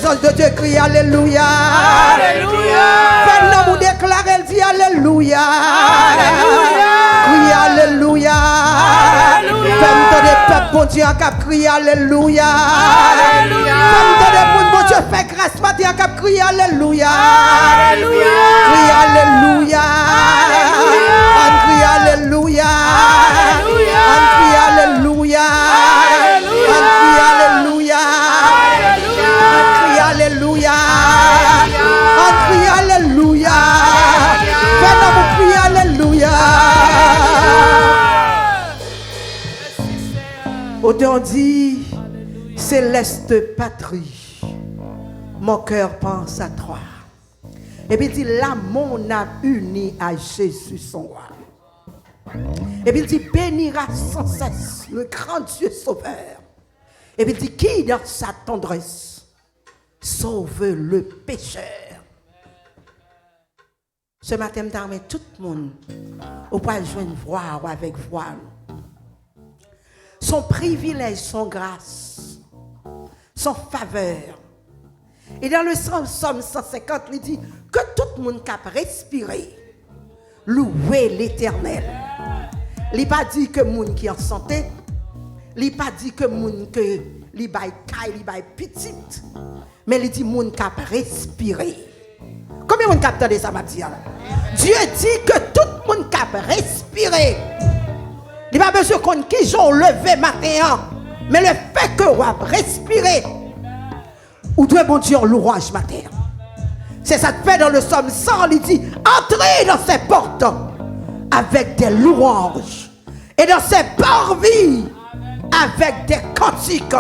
présence de Dieu, crie Alléluia. Alléluia. Maintenant, vous déclarez, elle dit Alléluia. Crie Alléluia. Fais-moi des peuples, bon Dieu, qui crie Alléluia. Fais-moi des monde, bon Dieu, fais grâce, matin, qui crie Alléluia. Crie Alléluia. On crie Alléluia. On crie Alléluia. On crie Alléluia. On crie Alléluia. On crie Alléluia. Fais-nous vous crier Alléluia. Autant dit, céleste patrie, mon cœur pense à toi. Et puis il dit, l'amour a uni à Jésus son roi. Et puis il dit, bénira sans cesse le grand Dieu sauveur. Et puis il dit, qui dans sa tendresse sauve le pécheur. Ce matin, je t'amène tout le monde au point de joindre voir avec voile. Son privilège, son grâce, son faveur. Et dans le Psaume 150, il dit que tout le monde qui a respiré, louer l'Éternel. Il n'a pas dit que le monde qui est en santé, il n'a pas dit que le monde qui est petit, mais il dit le monde qui a respiré. Combien de monde capte ça, Mathia? Dieu dit que tout le monde qui a respiré. Il n'a pas besoin qu'on qui j'en levé matin, mais le fait que vous avez respiré, ou doit bon Dieu en louange matin. C'est ça que fait dans le Psaume 100, il dit, entrez dans ses portes avec des louanges et dans ses parvis avec des cantiques.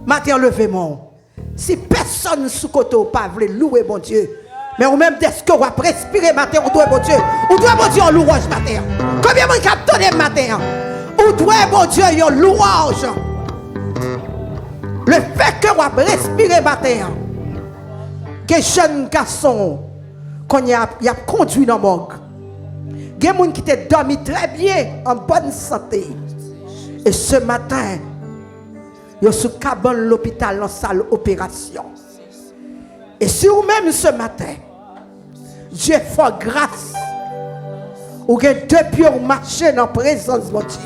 Matin, levez-moi. Si personne sous côté pas veut louer bon Dieu, mais ou même dès que vous avez respiré matin, ou doit bon Dieu, ou doit bon Dieu en louange matin. Combien de monde capte matin? Ou doit bon Dieu en louange. Le fait que vous avez respiré matin, que jeune garçon qu'on y a conduit dans le morgue, il y a des gens qui ont dormi très bien, en bonne santé. Et ce matin, ils sont sous cabane l'hôpital dans la salle d'opération. Et si vous-même ce matin, Dieu fait grâce, ou avez deux pieds au marché dans la présence de mon Dieu.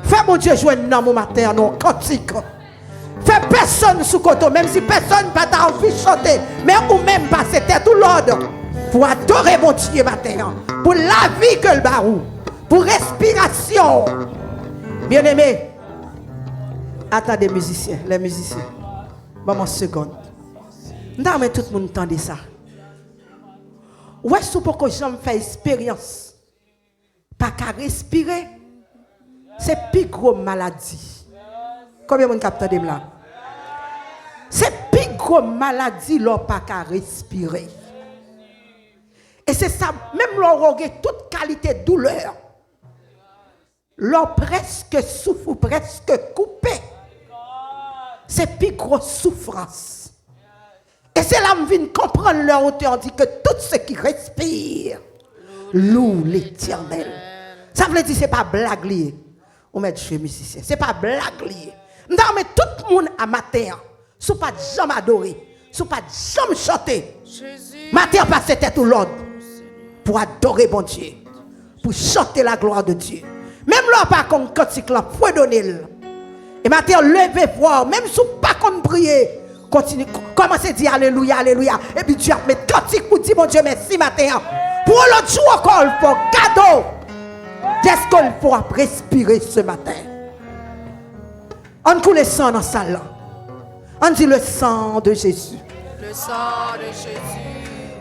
Fais mon Dieu jouer dans mon matin, non cantique. Fais personne sous côté, même si personne n'a pas envie de chanter, mais ou même passer tête tout l'ordre pour adorer mon Dieu matin, pour la vie que le barou, pour respiration. Bien aimé, attendez musiciens, les musiciens. Maman seconde. Non mais tout le monde entendait ça. Où est-ce que j'aime faire expérience? Pas qu'à respirer, c'est plus gros maladie. Combien de monde capte de là? C'est plus gros maladie l'on pas qu'à respirer. Et c'est ça, même l'on a toute qualité de douleur. L'on presque souffre, presque coupé. C'est plus grosse souffrance. Et c'est là que je viens comprendre leur hauteur. On dit que tout ce qui respire loue l'Éternel. Ça veut dire que ce n'est pas blague liée. On met chez musicien. Ce n'est pas blague liée. Non, mais tout le monde à matin, si pas jamais adoré, si pas jamais chanter, matin passer tête ou l'autre pour adorer bon Dieu, pour chanter la gloire de Dieu. Même là, pas comme cantique là, faut donner. Et matin, levez voir, même si pas comme prier, continue, commencez à dire Alléluia, Alléluia. Et puis Dieu met cantique pour dire bon Dieu merci matin. Pour l'autre jour encore, il faut cadeau. Qu'est-ce qu'il faut respirer ce matin? On coule le sang dans la salle. On dit le sang de Jésus. Le sang de Jésus.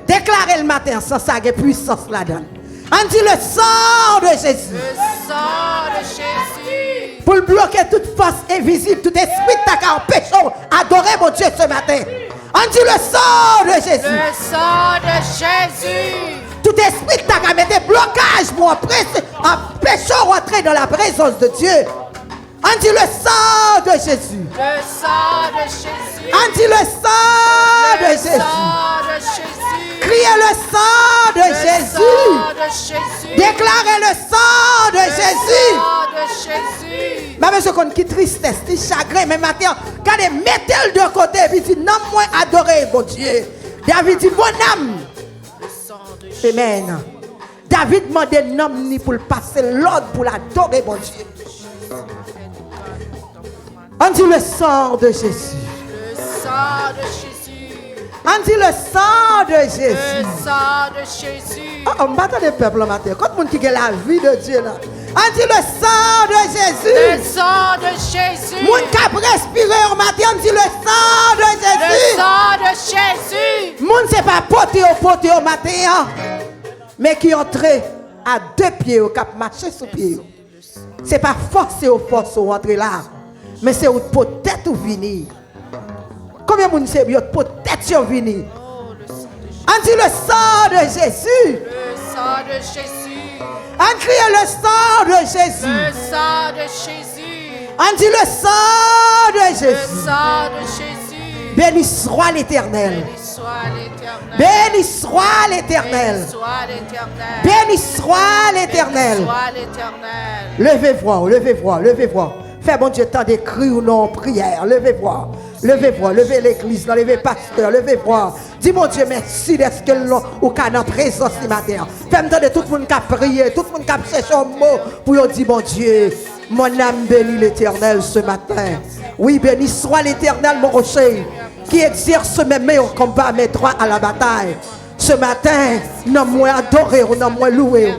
Déclarez le matin sans ça, il y a puissance là-dedans. On dit le sang de Jésus. Le sang de Jésus. Pour bloquer toute force invisible, tout esprit qui a empêché d'adorer mon Dieu ce matin. On dit le sang de Jésus. Le sang de Jésus. Tout esprit qui a mis des blocages pour empêcher de rentrer dans la présence de Dieu. On dit le sang de Jésus. Le sang de Jésus. On dit le sang de Jésus. Le sang de Jésus. Criez le sang de Jésus. Le sang de Jésus. Déclarez le sang de Jésus. Le sang de Jésus. Ma besoin qu'on qui tristesse, qui chagrin, mais maintenant, regardez, mettez-le de côté, et puis dit, non, moi, adorer, bon Dieu. David dit, mon âme. Le sang de Jésus. Amen. David demandait non ni pour le passer l'ordre pour l'adorer, bon Dieu. On dit le sang de Jésus. Le sang de Jésus. On dit le sang de Jésus. Le sang de Jésus. Oh, on m'attend des peuples matin. Quand on qui a la vie de Dieu là. On dit le sang de Jésus. Le sang de Jésus. Moun qui a respiré au matin, on dit le sang de Le Jésus. sang de Jésus. Moun c'est pas poté au matin, hein, mais qui entrait à deux pieds au cap marché sous pied. C'est pas forcé au force au rentrer là, mais c'est peut-être ou venir. Combien de monde c'est peut-être venir? On dit le sang de Jésus. Le sang de Jésus. On crie le sang de Jésus. Le sang de Jésus. On dit le sang de Le Jésus. sang de Jésus. Béni soit l'Éternel. Béni soit l'Éternel. Béni soit l'Éternel. Béni soit l'Éternel. Béni soit l'Éternel. Béni soit l'Éternel. Levez-vous, levez-vous, levez-vous. Fais bon Dieu tant d'écrire ou non en prière. Levez-vous. Levez-vous, levez l'église, levez pasteur, levez-vous. Dis mon Dieu merci d'être que l'on ou qu'à en présence ce matin. Fais-moi de tout le monde qui a prié, tout le monde qui a cherché un mot pour dire mon Dieu, mon âme bénit l'Éternel ce matin. Oui, béni soit l'Éternel mon rocher qui exerce mes mains au combat, mes droits à la bataille. Ce matin, non moins adoré, non moins loué.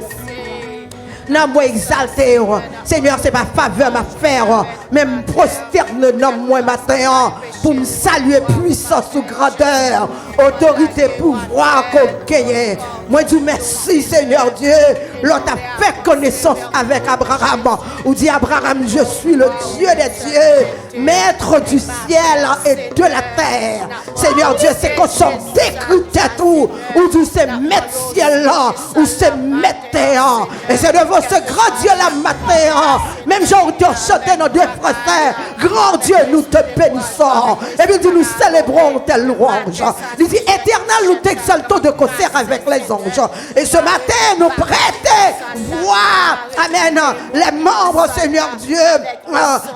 Non, moi exalté, Seigneur, c'est ma faveur, ma faire, même prosterne, non, moi matin, pour me saluer puissance ou grandeur, autorité, pouvoir qu'on gagne. Moi, dis merci, Seigneur Dieu, l'autre a fait connaissance avec Abraham, ou dit Abraham, je suis le Dieu des dieux, maître du ciel et de la terre. Seigneur Dieu, c'est qu'on s'en décrypte tout, ou du c'est mettre ciel là, ou c'est mettre terre, et c'est devant ce grand Dieu la matin, même genre de chanter nos deux frères, grand Dieu, nous te bénissons, et puis nous célébrons tes louanges. Il dit, éternel, nous t'exaltons de concert avec les anges. Et ce matin, nous prêtons voix, amen, les membres, Seigneur Dieu,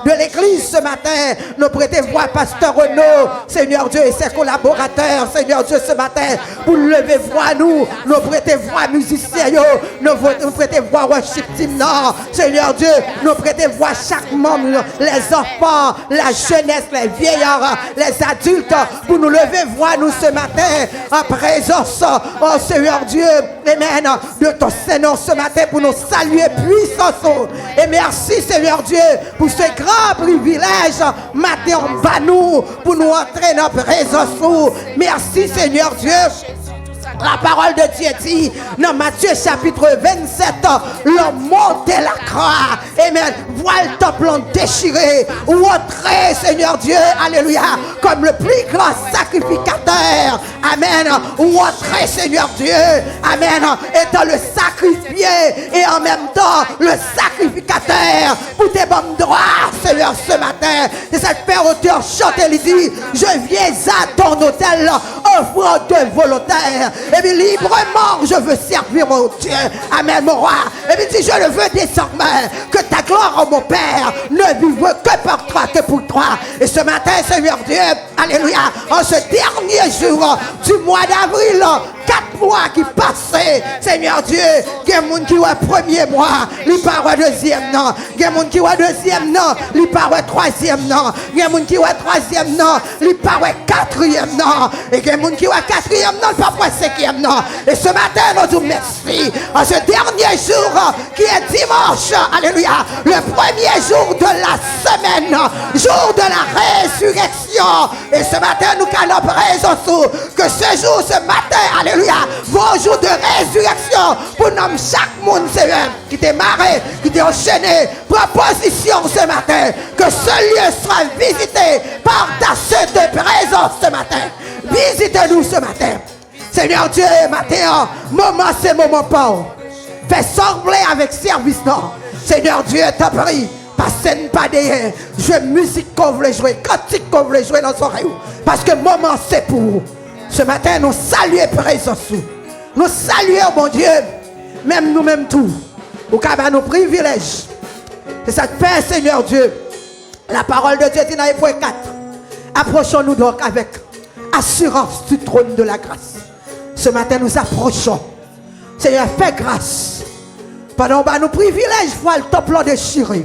de l'église ce matin, nous prêtons voix, Pasteur Renaud, Seigneur Dieu, et ses collaborateurs, Seigneur Dieu, ce matin, pour lever voix, nous prêtons voix, musiciens, nous prêtons voix, worship team, non, Seigneur Dieu, nous prêtons voix, chaque membre, les enfants, la jeunesse, les vieillards, les adultes, pour nous lever voix, nous ce matin, en présence, oh Seigneur Dieu, amen, de ton Seigneur ce matin, pour nous saluer puissance. Et merci Seigneur Dieu, pour ce grand privilège, matin en bas nous, pour nous entrer dans la présence. Merci Seigneur Dieu. La parole de Dieu dit dans Matthieu chapitre 27, l'homme monte la croix, amen, voile temple déchiré, ou entrer Seigneur Dieu, alléluia, comme le plus grand sacrificateur, amen, ou entrer Seigneur Dieu, amen, étant le sacrifié et en même temps le sacrificateur pour tes bons droits, Seigneur, ce matin. Et cette père auteur chante, il dit, je viens à ton hôtel, offrant de volontaire. Et bien librement, je veux servir mon Dieu. Amen, mon roi. Et bien dit, je le veux désormais. Que ta gloire, oh mon Père, ne vive que par toi, que pour toi. Et ce matin, Seigneur Dieu, alléluia, en ce dernier jour du mois d'avril, 4 mois qui passaient, Seigneur Dieu, il y a des gens qui ont premier mois, ils parlent deuxième non. Il y a des gens qui ont deuxième non, ils parlent troisième non. Il y a des gens qui ont troisième non, ils parlent quatrième non. Et il y a des gens qui ont quatrième non, ils parlent cinquième non. Et ce matin, nous disons merci. En ce dernier jour, qui est dimanche, alléluia, le premier jour de la semaine, jour de la résurrection. Et ce matin, nous allons présenter que ce jour, ce matin, alléluia, vos jours de résurrection pour nous, chaque monde, Seigneur, qui t'est marré, qui t'est enchaîné, proposition ce matin, que ce lieu soit visité par ta sainte présence ce matin. Visitez-nous ce matin. Seigneur Dieu, matin, moment c'est moment pas. Fais sembler avec service, non. Seigneur Dieu, t'as pris. Pas scène, pas derrière. Jouer musique qu'on voulait jouer, cantique qu'on voulait jouer dans son oreille. Parce que moment c'est pour vous. Ce matin, nous saluons présence. Nous saluons, mon Dieu, même nous-mêmes tout. Au cas de nos privilèges. C'est ça que fait, Seigneur Dieu. La parole de Dieu dit dans Hébreux 4. Approchons-nous donc avec assurance du trône de la grâce. Ce matin, nous approchons. Seigneur, fais grâce. Pendant que nous privilèges, voir le temple déchiré.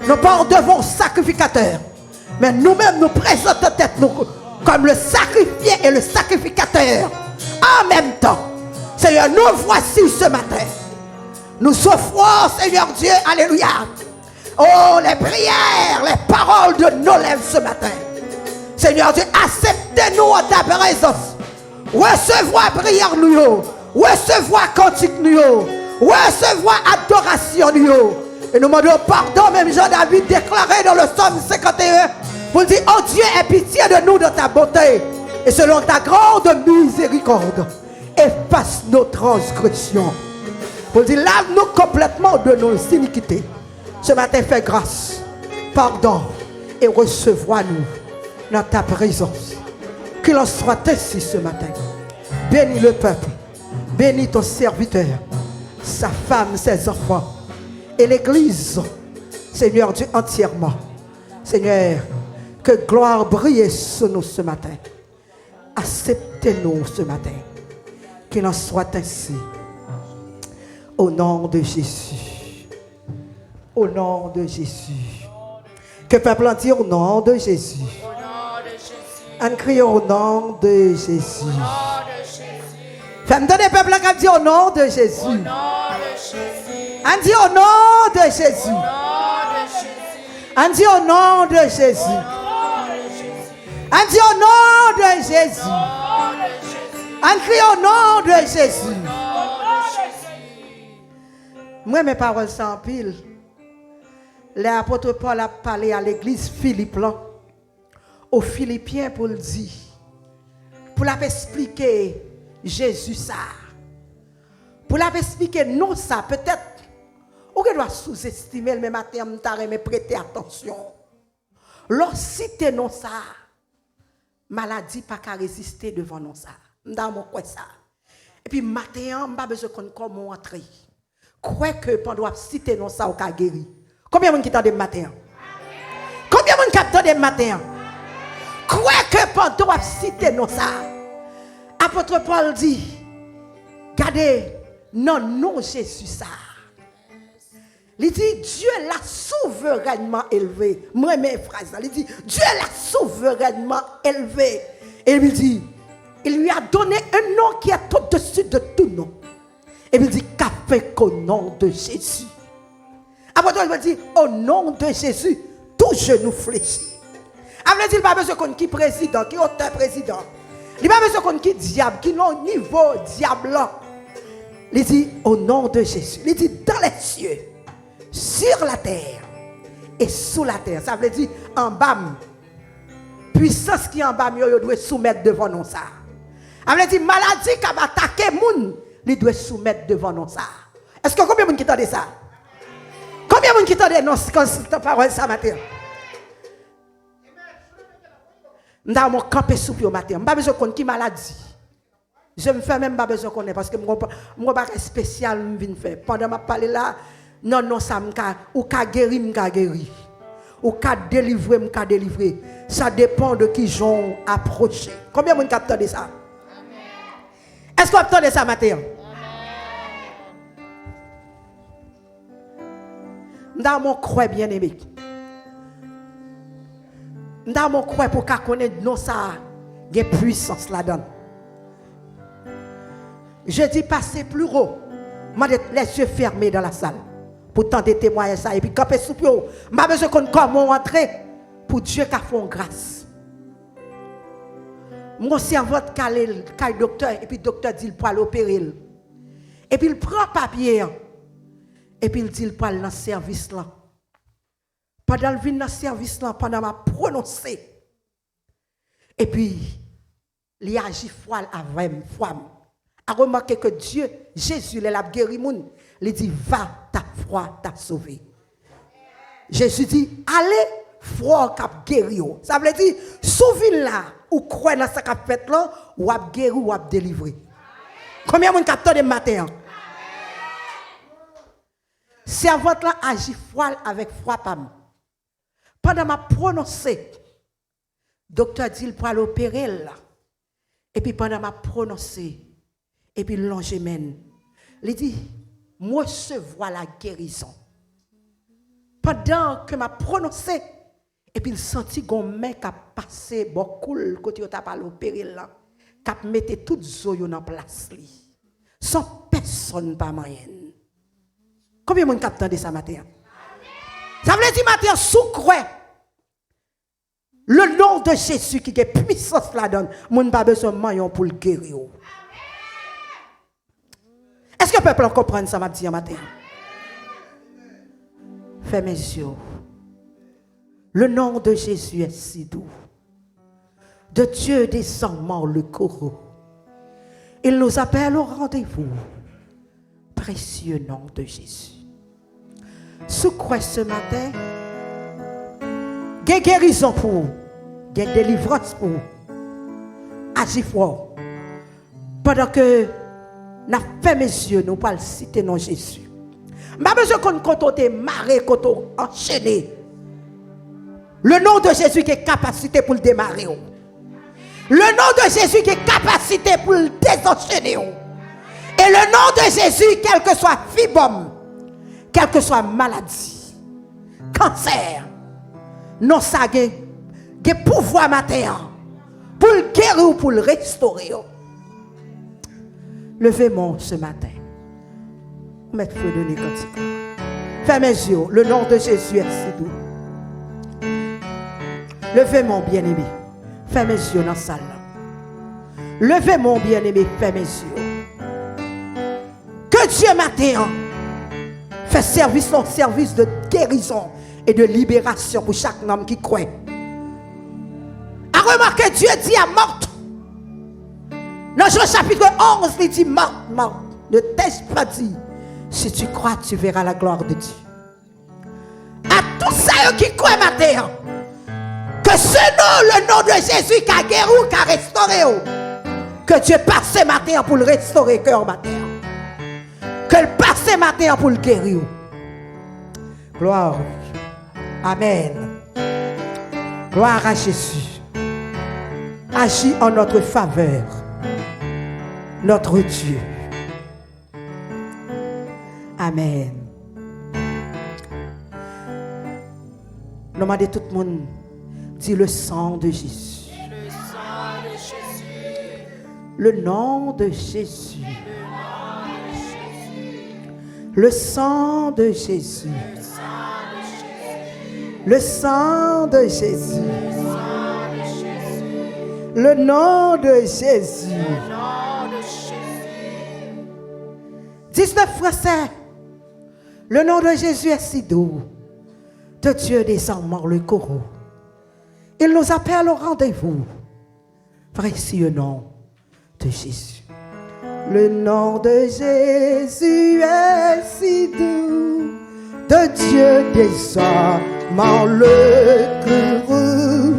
Nous pas devant sacrificateur. Mais nous-mêmes, nous présentons tête nous comme le sacrifié et le sacrificateur. En même temps. Seigneur, nous voici ce matin. Nous offrons, Seigneur Dieu, alléluia. Oh, les prières, les paroles de nos lèvres ce matin. Seigneur Dieu, acceptez-nous en ta présence. Recevoir prière nous, recevoir cantique nous, recevoir adoration nous. Et nous demandons pardon, même Jean-David déclaré dans le psaume 51, pour dire, oh Dieu, aie pitié de nous de ta bonté. Et selon ta grande miséricorde, efface nos transgressions. Pour dire, lave-nous complètement de nos iniquités. Ce matin, fais grâce, pardon et recevoir-nous dans ta présence. Qu'il en soit ainsi ce matin. Bénis le peuple, bénis ton serviteur, sa femme, ses enfants et l'église, Seigneur Dieu, entièrement. Seigneur, que gloire brille sur nous ce matin. Acceptez-nous ce matin. Qu'il en soit ainsi. Au nom de Jésus. Au nom de Jésus. Que le peuple entier au nom de Jésus. On crie au nom de Jésus. Femme de les peuples qui dit au nom de Jésus. On dit au nom de Jésus. On dit au nom de Jésus. On dit au nom de Jésus. On crie au nom de Jésus. Moi, mes paroles sont en pile. L'apôtre Paul a parlé à l'église Philippe, là, aux Philippiens pour le dire, pour l'expliquer Jésus ça. Pour l'expliquer non ça, peut-être, on doit sous-estimer le même matin, mais prêter attention. Lorsque non ça, maladie pas qu'à résister devant non ça. Dans mon quoi ça. Et puis matin, on pas besoin qu'on comment entrer. Crois que pendant citer non ça au cas guéri. Combien de gens qui t'entendent matin? Combien de gens qui t'entendent matin? Crois que pendant citer non ça. Apôtre Paul dit, regardez, non Jésus ça. Il dit Dieu l'a souverainement élevé. Moi mes phrases, il dit Dieu l'a souverainement élevé. Et il dit il lui a donné un nom qui est au-dessus de tout nom. Et il dit qu'a fait qu'au nom de Jésus. Après il dit au nom de Jésus, tout genou fléchit. Après il dit pas besoin qu'on qui président, qui auteur président. Il pas besoin qu'on qui diable, qui non niveau diable là. Il dit au nom de Jésus. Il dit dans les cieux, sur la terre et sous la terre. Ça veut dire en bas. Puissance qui est en bas, il doit soumettre devant nous ça. Ça veut dire maladie qui va attaquer moun, il doit soumettre devant nous ça. Est-ce que combien de gens qui entendent ça? Combien de gens qui entendent cette parole ça matin? Je vais me camper sous le matin. Je n'ai pas besoin de qui maladie. Je me fais même pas besoin de connaître parce que je n'ai pas de spécial faire. Pendant que je parle là, non, ça me ou ka guéri, me guéri. Ou ka délivrer, me délivrer. Ça dépend de qui j'en approché. Combien de gens entendent ça? Est-ce que vous entendez ça matin? Dans mon croix bien aimé. Dans mon croix pour connaître non ça, il y a puissance là-dedans. Je dis passer plus haut. Les yeux fermés dans la salle. Pour tenter de témoigner ça. Et puis quand je suis sous je n'ai besoin qu'on comment entrer pour Dieu qui a fait grâce. Mon cerveau calé le docteur et puis le docteur dit il peut l'opérer. Et puis il prend papier et puis il dit il peut aller dans le service là. Pendant le vin dans le service là, pendant ma prononcé. Et puis il agit foi avec foi. A remarqué que Dieu, Jésus, il a guéri moun. Il dit va, ta foi t'a sauvé. Jésus dit allez, foi qu'a guéri. Ça veut dire souviens là ou crois dans ce qu'a fait là ou a guéri ou a délivré. Combien de monde capte de matin? servante là agit froid avec froid pam. Pendant ma prononcé, docteur dit il pour l'opérer là. Et puis pendant ma prononcé, et puis l'angémène, il dit, moi recevoir la guérison. Pendant que m'a prononcé, et puis il sentit qu'on main qui a passé beaucoup côté où t'a pas l'opérer là, qui a metté toute zoyo dans place li. Sans personne pas moyenne. Combien de monde capte de ça matin? Ça veut dire matin sous croix. Le nom de Jésus qui est puissance la donne, moun pas besoin maillon pour le guérir. Est-ce que le peuple comprend ça m'a dit matin? Fais mes yeux. Le nom de Jésus est si doux. De Dieu descend le courroux. Il nous appelle au rendez-vous. Précieux nom de Jésus. Sous quoi ce matin? Il y a guérison pour vous. Il y a délivrance pour vous. Agis fort. Pendant que nous fait mes yeux, nous parlons citer nom Jésus. Je n'ai pas besoin qu'on te marre, qu'on te enchaîné. Le nom de Jésus qui est capacité pour le démarrer. Le nom de Jésus qui est capacité pour le désenchaîner. Et le nom de Jésus, quel que soit fibrome, quelle que soit maladie, cancer, non ça a pouvoir matin pour le guérir ou pour le restaurer. Levez-moi ce matin. Mettez feu de cantique. Fermez mes yeux. Le nom de Jésus est si doux. Levez mon bien-aimé. Fermez mes yeux dans la salle. Levez mon bien-aimé. Fermez mes yeux. Que Dieu matin fait service de guérison et de libération pour chaque homme qui croit. A remarqué Dieu dit à mort. Dans Jean chapitre 11, il dit mort. Ne t'ai-je pas dit, si tu crois, tu verras la gloire de Dieu. À tous ceux qui croient matin, que ce nom, le nom de Jésus, qui a guéri, qui a restauré, que Dieu passe ce matin pour le restaurer, cœur matin. Que le passe ce matin pour le guérir. Gloire. Amen. Gloire à Jésus. Agis en notre faveur. Notre Dieu. Amen. Nous demandons tout le monde, dit le sang de Jésus. Le sang de Jésus. Le nom de Jésus. Le sang de Jésus. Le sang de Jésus. Le nom de Jésus. 19 Français. Le nom de Jésus est si doux. De Dieu descend le courroux. Il nous appelle au rendez-vous. Précieux nom de Jésus. Le nom de Jésus est si doux. De Dieu descend le courroux.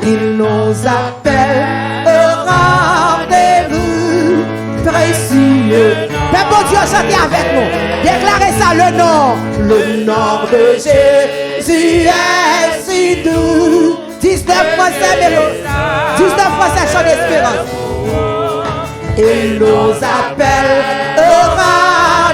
Il nous appelle au rendez-vous. Précieux. Mais bon Dieu, chantez avec nous. Déclarez ça, le nom de Jésus est si doux. 19 Français, mais 19 Français sont d'espérance. Il nous appelle au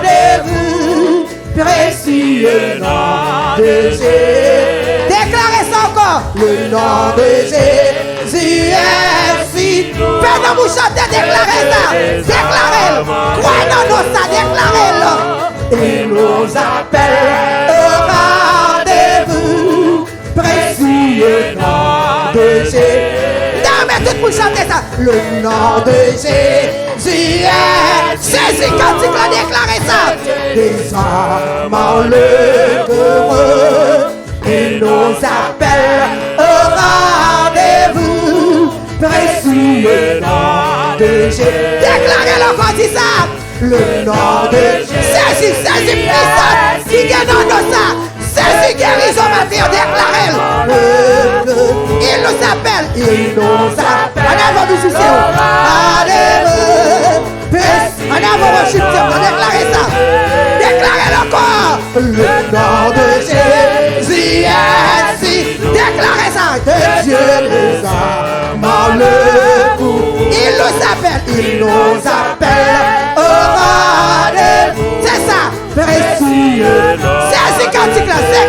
rendez-vous. Précieux nom de Jésus. Déclarez ça encore. Le nom de Jésus est si doux. Faites-nous vous chanter, déclarez ça. Déclarez-le. Croyez dans nous ça, déclarez-le. Il nous appelle au rendez-vous. Précieux nom de Jésus. Non, mais tout le monde chanter ça. Le nom de Jésus est Jésus quand tu vas déclarer ça. Désormais le heureux. Il nous appelle au rendez-vous. Précieux nom de Jésus. Déclarez-le quand dit ça. Le nom de Jésus, Jésus puissant, qui gagne dans nous ça. Jésus guérison matin, déclarez-le. Il nous appelle, il nous appelle. En avant du succès. Alléluia. En avant du succès, déclarez ça. Déclarez-le encore. Le nom de Jésus est si. Déclarez ça. Que Dieu les a dans le coup. Il nous appelle au rendez-vous. C'est ça. Précieux. C'est ce cantique-là. C'est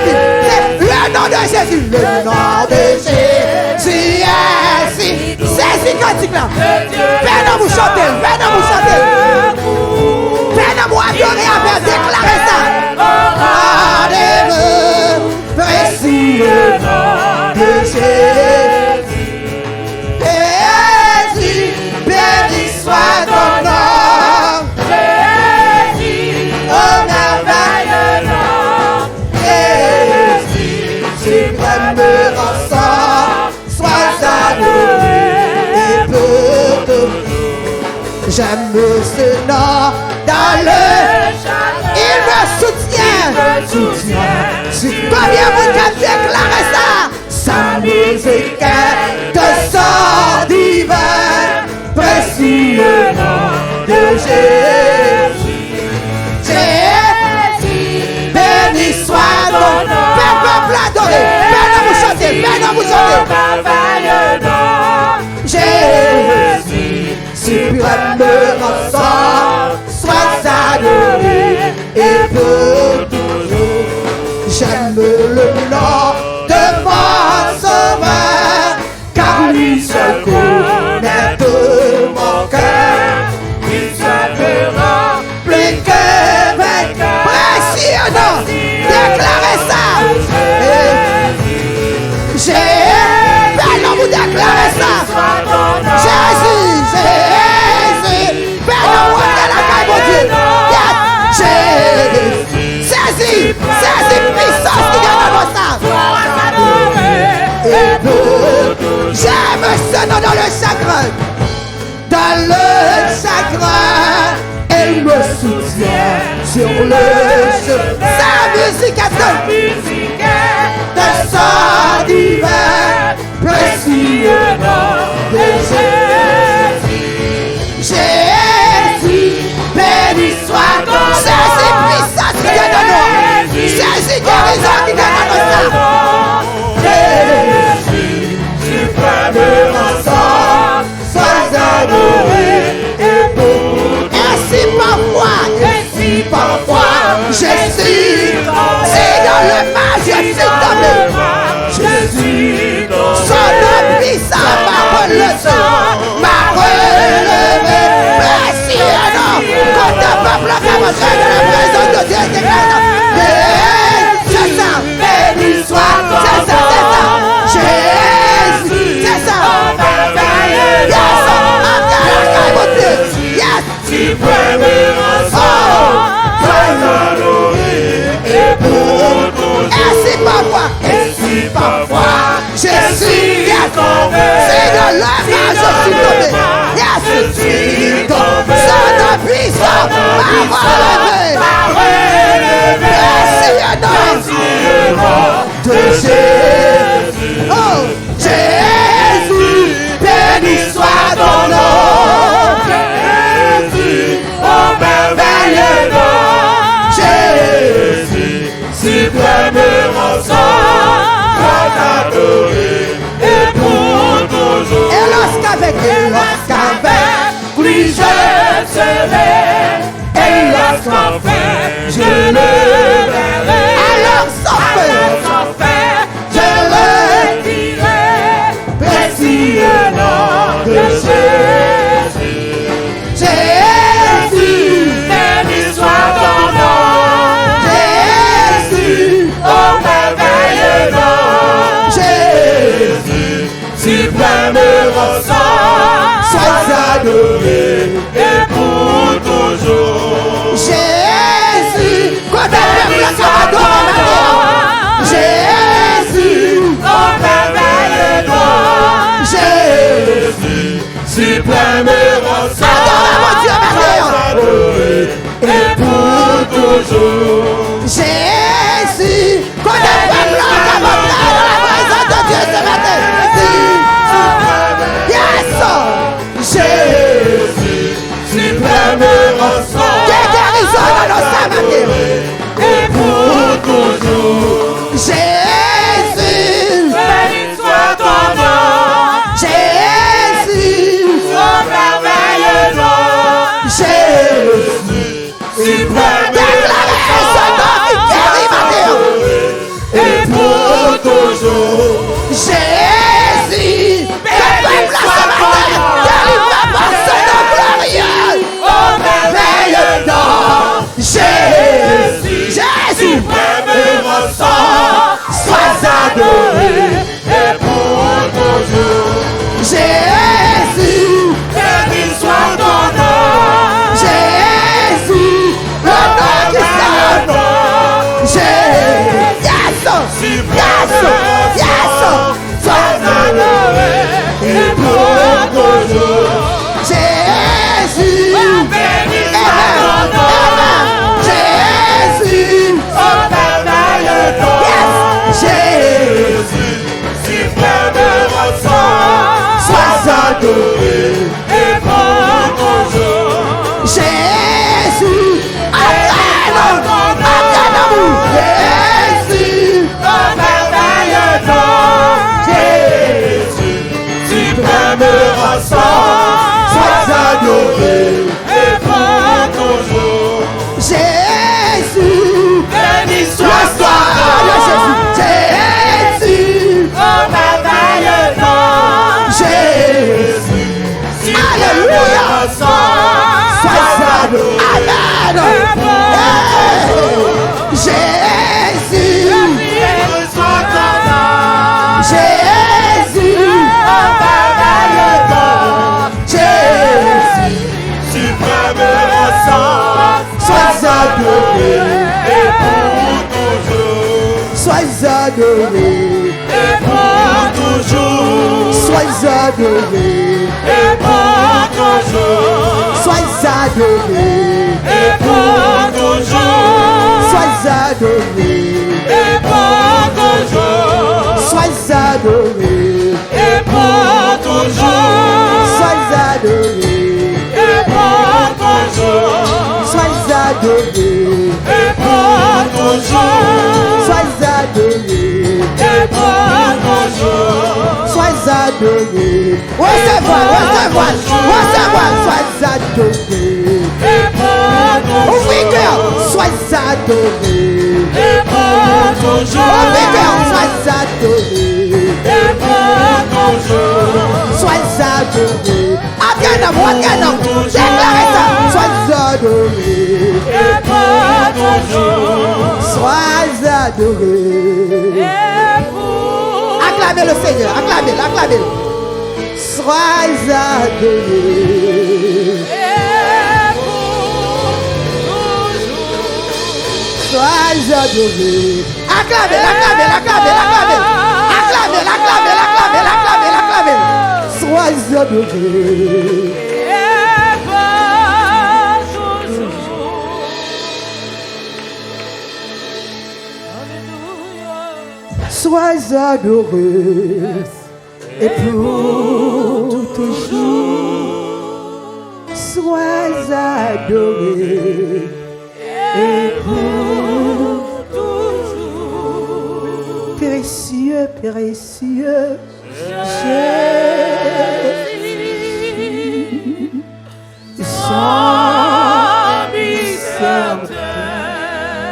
le nom de Jésus. Le nom de Jésus est si. C'est ce cantique-là. Venez vous chanter. Venez vous chanter. Venez vous adorer avec. Déclarez ça. Rendez-vous. Précieux nom de Jésus. Jésus, béni soit ton nom. Jésus, oh merveilleux nom. Jésus, suprême rançon, sois adoré et pour toujours. J'aime ce nom dans le jardin. Il me soutient. Combien vous avez déclaré ça? Sa musique est de sang divin, précieux nom de Jésus. Jésus, béni soit ton nom. Peuple adoré, venez vous chanter, venez vous chanter. Jésus, suprême rançon, sois adoré et pour toujours. J'aime le nom de mon sauveur, car lui seul connaît tout mon cœur. Il seul peut remplir que vainqueur. Précieux nom, déclarez ça. Venons vous déclarer ça. Jésus, Jésus, venons vous de la caille, mon Dieu. Jésus, saisis puissance qui vient dans nos sangs. J'aime ce nom dans le chagrin. Dans le chagrin, elle me soutient sur le chemin. Sa musique est de sang divin, précieux nom de Jésus. Jésus, béni soit ton nom. Jésus, puissance qui vient de nous. Jésus, guérison qui vient de nos sangs. Jésus, suprême rançon, sois adoré et pour. Ainsi parfois, Jésus, c'est dans le mal, je suis tombé. Jésus, son nom puissant m'a relevé, précieux nom, quand ta peuple a mangé de la présence de Dieu, c'est ça, béni soit, c'est ça, Jésus, c'est ça, yes, encore la caille, mon Dieu, yes, suprême rançon, sois adoré et pour toujours. Ainsi parfois, Jésus, yes, c'est de l'œuvre, je suis tombé, yes, je suis tombé, son nom puissant m'a relevé, précieux nom de Jésus. Oh, Jésus, béni soit ton nom. Jésus, oh merveilleux nom. Jésus, suprême rançon, sois adoré et pour toujours. Et lorsqu'avec lui je serai, et lorsqu'enfin je le verrai, alors sans faire, je le dirai, précieux nom de Jésus. Jésus, béni soit ton nom. Jésus, oh merveilleux nom. Jésus, suprême rançon, sois adoré et pour toujours. Jésus, quand le peuple s'adore maintenant. Jésus, oh merveilleux nom. Jésus, suprême rançon, adoré et pour toujours. Jésus, quand le peuple s'adore dans la présence de Dieu ce matin. Yes, Jésus, suprême rançon, qui guérison dans nos matin. Et pour Jésus, entraîne d'amour. Jésus, Jésus, Suprême rançon, sois adoré et pour toujours. Jésus, Béni soit le soir de Jésus. Jésus, oh merveilleux nom. Jésus, Alléluia. sois adoré. Amen. Jésus, Béni soit ton nom. Jésus, Oh merveilleux nom. Jésus, Suprême rançon, sois adoré. et pour toujours. Sois adoré. Et pour toujours. Sois adoré. Et pour toujours. Sois adoré. Et pour toujours. Sois adoré. Et pour toujours. Sois adoré. Et pour toujours. Sois adoré. Et pour toujours. Sois adoré. Et pour toujours. Sois adoré. Et pour toujours. Sois adoré. Recevoir. Sois adoré. Et pour toujours. Ouvre cœur. Sois adoré. Et pour toujours. Ouvre cœur. Sois adoré. Et pour toujours. Sois adoré. Again, déclarez ça. Sois adoré. Et pour toujours. Sois adoré. Et pour Acclamez le Seigneur. Acclamez-le. Sois adoré. Sois adoré. Acclamez. Sois adoré. Sois adoré. Et pour toujours. Sois adoré. Et pour toujours. Précieux. Jésus. Sans misère.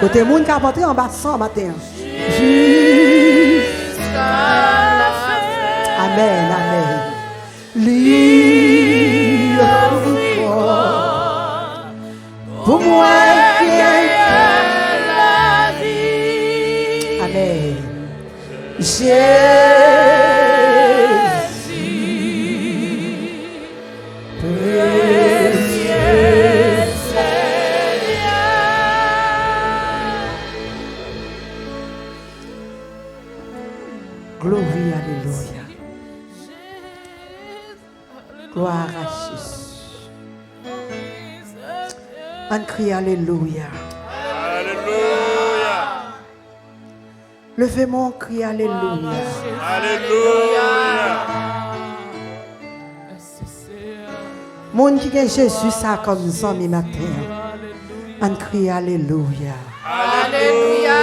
Côté monde qui a porté en bas sans matin. Amen. Libre pour moi qui est la vie. Amen. Jésus, précieux Seigneur. Gloire, alléluia. Gloire à Jésus. On crie alléluia. Alléluia. Levez mon cri alléluia. Alléluia. Mon qui est Jésus ça comme ça mi matin. On crie alléluia. Alléluia.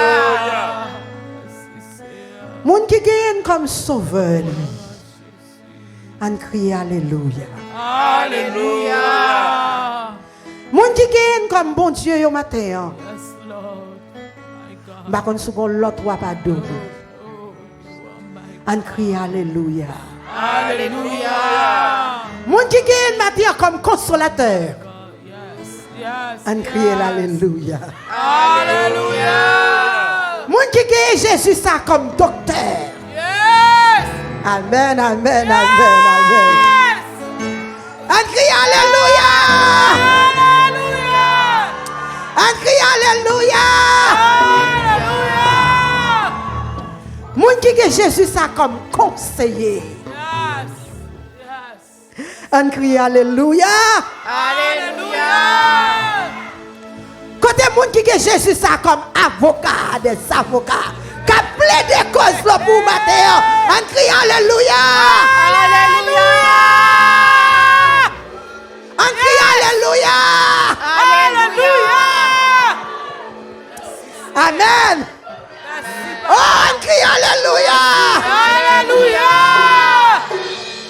Mon qui gagne comme sauveur lui. On crie alléluia. Alléluia. Mon qui gagne comme bon Dieu au matin. Par contre, si l'autre va pas d'eau. On crie alléluia. Alléluia. Mon qui gagne matin comme consolateur. On crie alléluia. Alléluia. Mon qui gagne Jésus ça comme docteur. Amen. On crie alléluia. On crie alléluia. Mon qui gagne Jésus ça comme conseiller. On crie alléluia. Alléluia. Côté monde qui gagne Jésus ça comme avocat des avocats. Qui plaide cause pour matin. On crie alléluia. Alléluia. On crie alléluia. alléluia. Alléluia.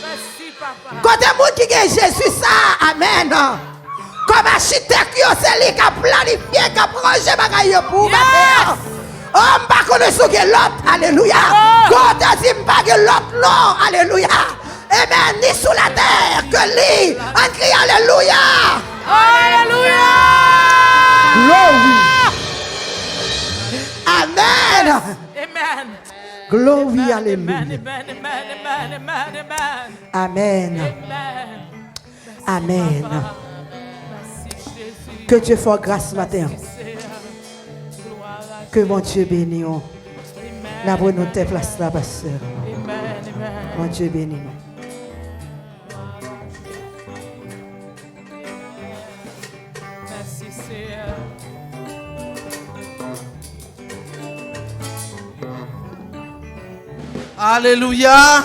Merci, papa. Quand des gens qui gagnent Jésus, ça, amen. Comme architecte, c'est lui qui a planifié, qui a projeté bagaille pour vous. Oh, je ne connais pas l'autre, alléluia. Quand tu dis pas que l'autre, non, alléluia. Amen, ni sous la terre que lui, on crie alléluia. Alléluia. Glory. Amen. Amen. Glory, Amen, alléluia. amen, amen, amen, amen, Amen. amen. Amen. Merci, Jésus. Que Dieu fasse grâce ce matin. Seigneur. Gloire à Que mon Dieu bénisse. Amen. La bonne nous te place là, pasteur. Amen, amen. Mon Dieu bénisse nous. Merci, Seigneur. Alléluia.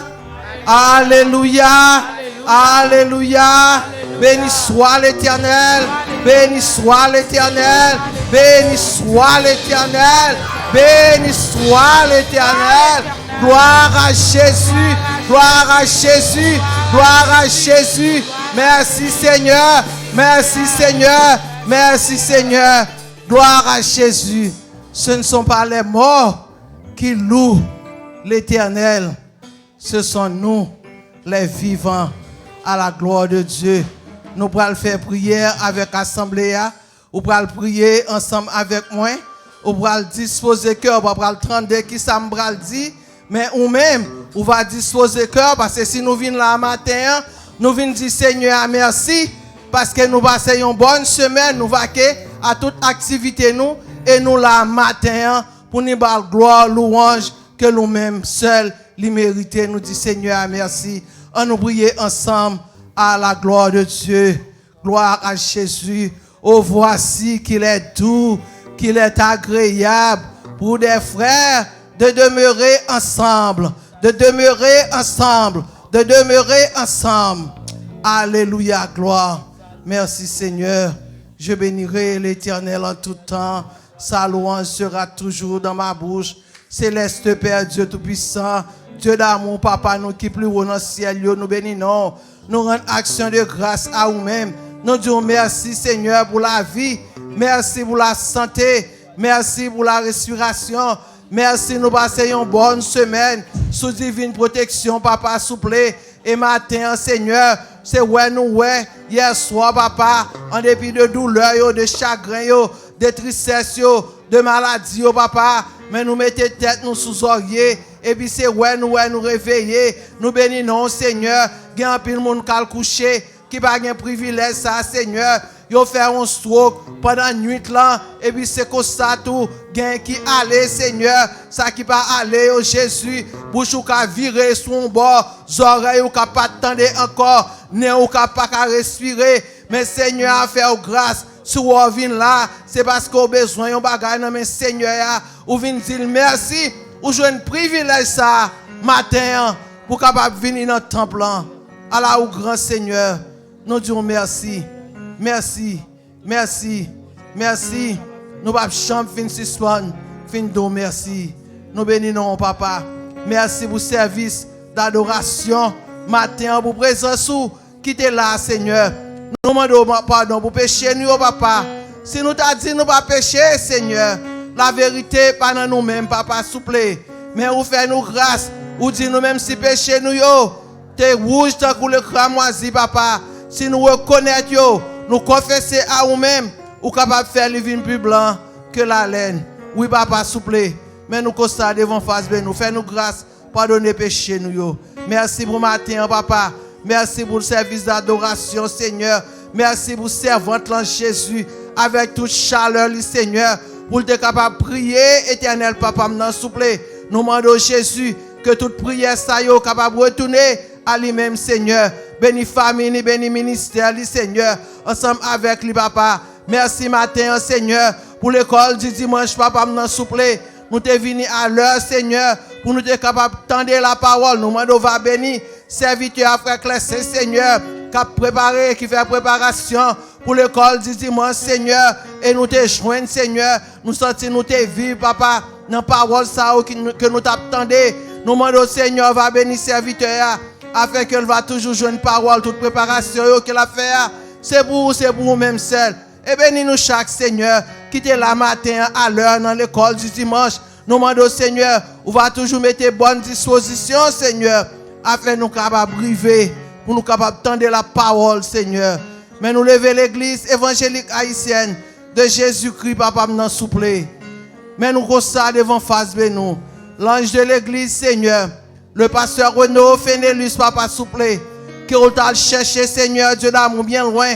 Alléluia. Alléluia. Béni soit l'Éternel. Béni soit l'Éternel. Béni soit l'Éternel. Béni soit l'Éternel. Gloire à Jésus. Gloire à Jésus. Gloire à Jésus. Merci Seigneur. Merci Seigneur. Merci Seigneur. Gloire à Jésus. Ce ne sont pas les morts qui louent l'Éternel. Ce sont nous, les vivants, à la gloire de Dieu. Nous allons faire prière avec l'Assemblée. Nous allons prier ensemble avec moi. Nous allons disposer cœur. Nous allons entendre qui ça me dit. Mais nous-mêmes, on va disposer cœur parce que si nous venons là matin, nous venons dire Seigneur merci parce que nous passons une bonne semaine, nous vaquer à toute activité nous et nous là matin pour nous donner gloire, louange que nous-mêmes seuls les mériter. Nous dit Seigneur merci. On nous prier ensemble à la gloire de Dieu. Gloire à Jésus. Oh voici qu'il est doux, qu'il est agréable pour des frères de demeurer ensemble, de demeurer ensemble, de demeurer ensemble. Alléluia, gloire. Merci Seigneur. Je bénirai l'Éternel en tout temps. Sa louange sera toujours dans ma bouche. Céleste Père, Dieu Tout-Puissant, Dieu d'amour, Papa, nous qui plus haut dans le ciel, nous bénissons. Nous rendons action de grâce à nous-mêmes. Nous disons merci Seigneur pour la vie. Merci pour la santé. Merci pour la respiration. Merci, nous passons une bonne semaine sous divine protection, Papa, s'il vous plaît. Et matin, Seigneur, c'est ouais nous ouais. Hier soir, Papa, en dépit de douleur, de chagrin, de tristesse, de maladie, Papa, mais nous mettons tête nous sous oreiller. Et puis c'est ouais nous réveiller. Nous bénissons, Seigneur. Il y a un peu de monde qui a couché, qui n'a pas un privilège, ça, Seigneur. Ils fait un stroke pendant la nuit là. Et puis c'est comme ça tout. Gain qui allait, Seigneur. Ça qui pas aller, oh Jésus. Bouche ou ka virer sur un bord. Oreilles ou ka pas attendre encore. Nez ou ka pas respirer. Mais Seigneur a fait grâce. Si vous venez là, c'est parce qu'on a besoin de bagage. Mais Seigneur, vous venez dire merci. Vous jouez un privilège ça matin pour capable venir dans le temple. À la ou grand Seigneur, nous disons merci. Merci, merci, merci. Nous ne pouvons pas fin ce soir, fin de merci. Nous bénissons, Papa. Merci pour le service d'adoration. Matin, pour présence qui est là, Seigneur. Nous demandons pardon pour pécher, nous, Papa. Si nous t'avons dit, nous ne pas pécher, Seigneur. La vérité, pas dans nous-mêmes, Papa, s'il vous plaît. Mais vous faites nous grâce. Vous dites nous-mêmes si péché nous, t'es rouge, t'es coulé cramoisi, Papa. Si nous reconnaissons, nous confessons à nous-mêmes, nous sommes capables de faire le vin plus blanc que la laine. Oui, Papa, s'il vous plaît. Mais nous constatons devant face de nous. Fais-nous grâce, pardonnez péché nous. Merci pour le matin, Papa. Merci pour le service d'adoration, Seigneur. Merci pour le servante en Jésus. Avec toute chaleur, Seigneur. Pour être capable de prier, éternel, Papa, s'il vous plaît. Nous demandons, Jésus, que toute prière soit capable de retourner à lui-même, Seigneur. Béni famille, béni ministère, Seigneur, ensemble avec lui, Papa. Merci matin, Seigneur, pour l'école du dimanche, Papa, s'il vous plaît. Nous te venus à l'heure, Seigneur, pour nous être capables de tendre la parole. Nous demandons, va bénir, serviteur, frère Clessé, Seigneur, qui a préparé, qui fait préparation pour l'école du dimanche, Seigneur. Et nous te joignons, Seigneur. Nous sentons, nous te vivre, Papa, dans la parole ça que nous t'attendons. Nous demandons, Seigneur, va bénir serviteur, afin qu'elle va toujours jouer une parole, toute préparation qu'elle a fait. C'est pour vous-même seul. Et bénis-nous chaque Seigneur, qui était là matin à l'heure dans l'école du dimanche. Nous demandons, Seigneur, on va toujours mettre bonne disposition, Seigneur, afin que nous capables de briver, pour nous capables d'entendre la parole, Seigneur. Mais nous lever l'église évangélique haïtienne de Jésus-Christ, papa, nous souple. Mais nous constat devant face de nous. L'ange de l'église, Seigneur, le pasteur Renaud Fénélus, papa, souple, qui on t'a cherché, Seigneur, Dieu d'amour, bien loin,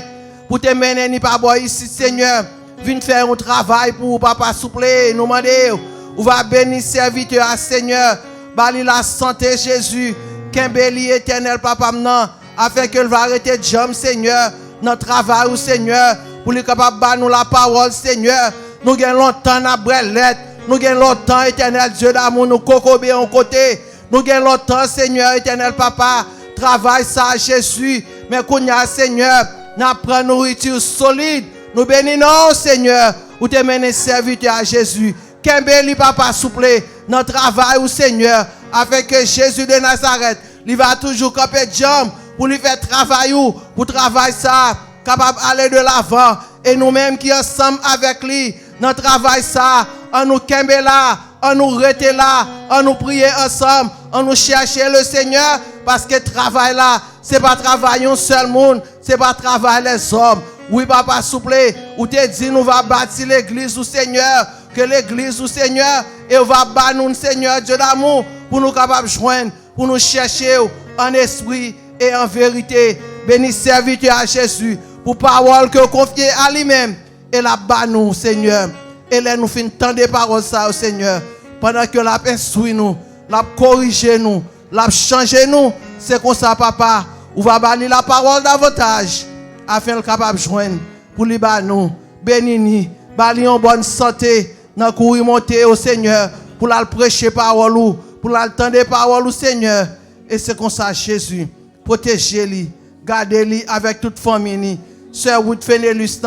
pour te mener ni pas boire ici, Seigneur. Viens faire un travail pour papa, souple, nous demander, on va bénir serviteur, Seigneur, bali la santé, Jésus, qu'un béli éternel, papa, maintenant, afin qu'elle va arrêter de jambe, Seigneur, notre travail, Seigneur, pour lui capable de nous la parole, Seigneur. Nous gagnons longtemps dans brelette. Nous gagnons longtemps, éternel Dieu d'amour, nous cocobé en côté. Nous gagnons longtemps, Seigneur, éternel Papa. Travaille ça, Jésus. Mais qu'on y a, Seigneur, nous prenons nourriture solide. Nous bénissons, Seigneur, ou te mener serviteur à Jésus. Qu'un béli, Papa, souple, notre travail, ou Seigneur, afin que Jésus de Nazareth, il va toujours camper de jambes pour lui faire travail ou pour travailler ça, capable d'aller de l'avant. Et nous-mêmes qui ensemble avec lui, notre travail ça, on nous kembe là, on nous rete là, on nous prier ensemble, on nous chercher le Seigneur, parce que travail là, c'est pas travail un seul monde, c'est pas travail les hommes. Oui, papa, souple, ou te dit, nous va bâtir l'église au Seigneur, que l'église au Seigneur, et on va bâtir nous, Seigneur, Dieu d'amour, pour nous capables de joindre, pour nous chercher en esprit et en vérité. Béni serviteur à Jésus, pour parole que confier à lui-même, et la bas nous, Seigneur. Et là, nous finissons tant de paroles, ça, au Seigneur. Pendant que la instruit nous, la corrige nous, la change nous, c'est comme ça, papa. On va bannir la parole davantage, afin de capable de joindre, pour lui bas nous, béni, bali en bonne santé, dans courir monter au Seigneur, pour la prêcher parole, pour la entendre parole au Seigneur. Et c'est comme ça, Jésus, protégez-lui, gardez-lui avec toute famille. Sœur Ruth Fénélus,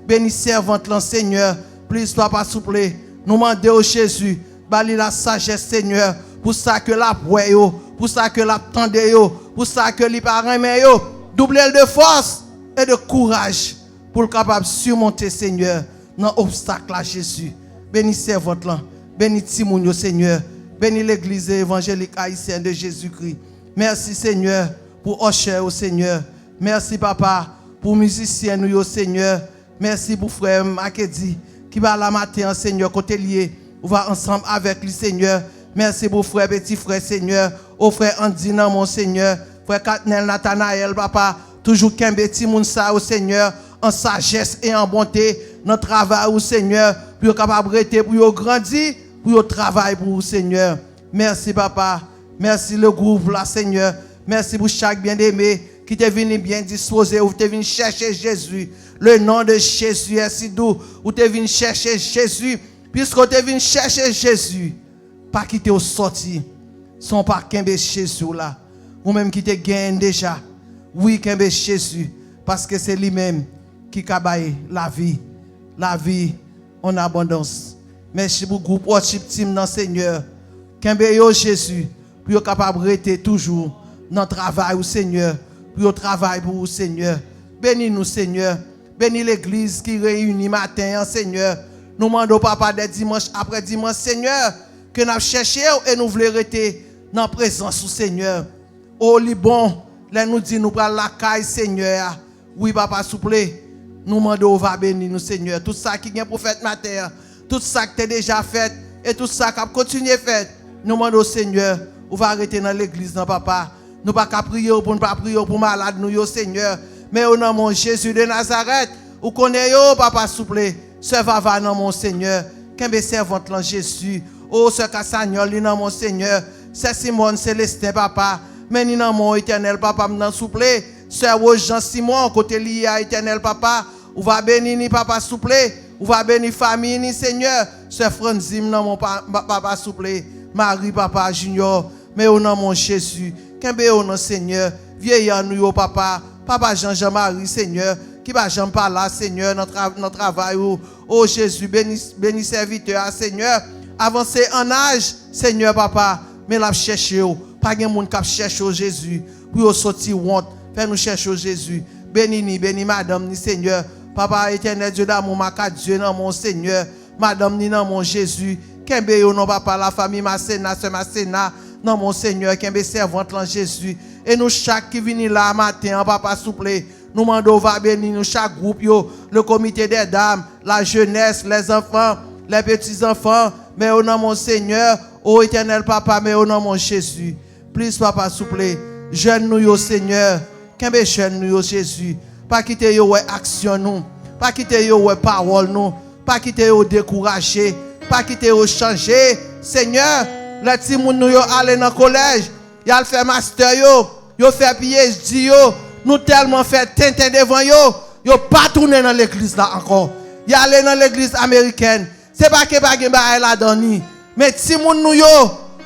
béni servante, Seigneur. Please, papa, souple, nous demandons au Jésus, bali la sagesse, Seigneur, pour ça que la voix, pour ça que la tende, pour ça que les parents, doublez de force et de courage pour le capable de surmonter, Seigneur, dans l'obstacle à Jésus. Béni servante, béni Timounio, Seigneur, béni l'église évangélique haïtienne de Jésus-Christ. Merci, Seigneur, pour Osher, au Seigneur. Merci, papa, pour musiciens, nous, Seigneur. Merci pour frère Makedi, qui va la matin, Seigneur, côté lié. On va ensemble avec lui, Seigneur. Merci pour frère, petit frère, Seigneur. Au frère Andy, mon Seigneur. Frère Katnel, Nathanaël, papa. Toujours qu'un petit monde, ça, au Seigneur, en sagesse et en bonté. Notre travail, au Seigneur, pour capable de pour grandir, pour travailler pour vous, Seigneur. Merci, papa. Merci le groupe, là, Seigneur. Merci pour chaque bien-aimé qui t'est venu bien disposé, ou t'es venu chercher Jésus. Le nom de Jésus est si doux. Ou t'es venu chercher Jésus. Puisque t'es venu chercher Jésus, pas quitter au sorti. Son pas qu'un Jésus là. Ou même qui te gagne déjà. Oui, qu'un Jésus. Parce que c'est lui-même qui cabaye la vie. La vie en abondance. Merci pour le groupe worship team dans Seigneur. Qu'un Jésus. Pour être capable de rester toujours dans le travail au Seigneur. Pour le travail pour le Seigneur. Bénis-nous, Seigneur. Bénis l'église qui réunit matin, Seigneur. Nous demandons, papa, des dimanches après dimanche, Seigneur, que nous cherchons et nous voulons rester dans la présence du Seigneur. Oh, bon, là nous dit, nous prenons la caille, Seigneur. Oui, papa, s'il vous plaît. Nous demandons, va bénir nous, Seigneur. Tout ça qui est pour faire matin, tout ça qui est déjà fait, et tout ça qui a continué à faire. Nous demandons, Seigneur, on va arrêter dans l'église, non, papa. Nous ne pouvons pas prier pour ne pas prier pour malade, nous, Seigneur. Mais au nom de Jésus de Nazareth, vous connaissez, papa, s'il vous plaît. Sœur Vava, non, mon Seigneur. Qu'un servante, là, Jésus. Oh, Sœur Cassagnol, non, mon Seigneur. Sœur Simone Célestin, papa. Mais non, mon éternel, papa, s'il vous plaît. Sœur Jean Simon, côté lié à éternel, papa. Vous va bénir, papa, s'il vous plaît. Vous va bénir famille, Seigneur. Sœur Franzim, non, mon papa, s'il vous plaît. Marie, papa, Junior. Mais au nom de Jésus. Qu'un au nom, Seigneur. Vieillard, nous, papa. Papa Jean-Marie, Seigneur. Qui va jamais pas là, Seigneur, notre travail. Oh Jésus, bénis serviteur, Seigneur. avancé en âge, Seigneur papa, mais la chercher. Pas de monde qui cherche Jésus pour sortir honte. Fais-nous chercher Jésus. Bénis madame, ni Seigneur. Papa éternel Dieu d'amour, ma Dieu, non mon Seigneur. Madame, ni non mon Jésus. Kembe yo non papa, la famille Masséna, ce Masséna, non mon Seigneur, Kembe servante en Jésus. Et nous chaque qui vient là matin, papa souple, nous mandons va bénir nous chaque groupe yo, le comité des dames, la jeunesse, les enfants, les petits enfants, mais au nom mon Seigneur, ô éternel papa, mais au nom mon Jésus. Please papa souple, jeune nous yo Seigneur, Kembe jeune nous yo Jésus. Pas quitter yo ouais action nous, pas quitter yo ouais parole nous, pas quitter yo décourager, pas quitter yo changer. Seigneur, les petits moun nous yo aller dans collège, y a fait master yo fait PhD yo, nous tellement fait tintin devant yo pas tourner dans l'église là encore. Y aller dans l'église américaine. C'est pas que bagay la donne, mais ti moun nou yo,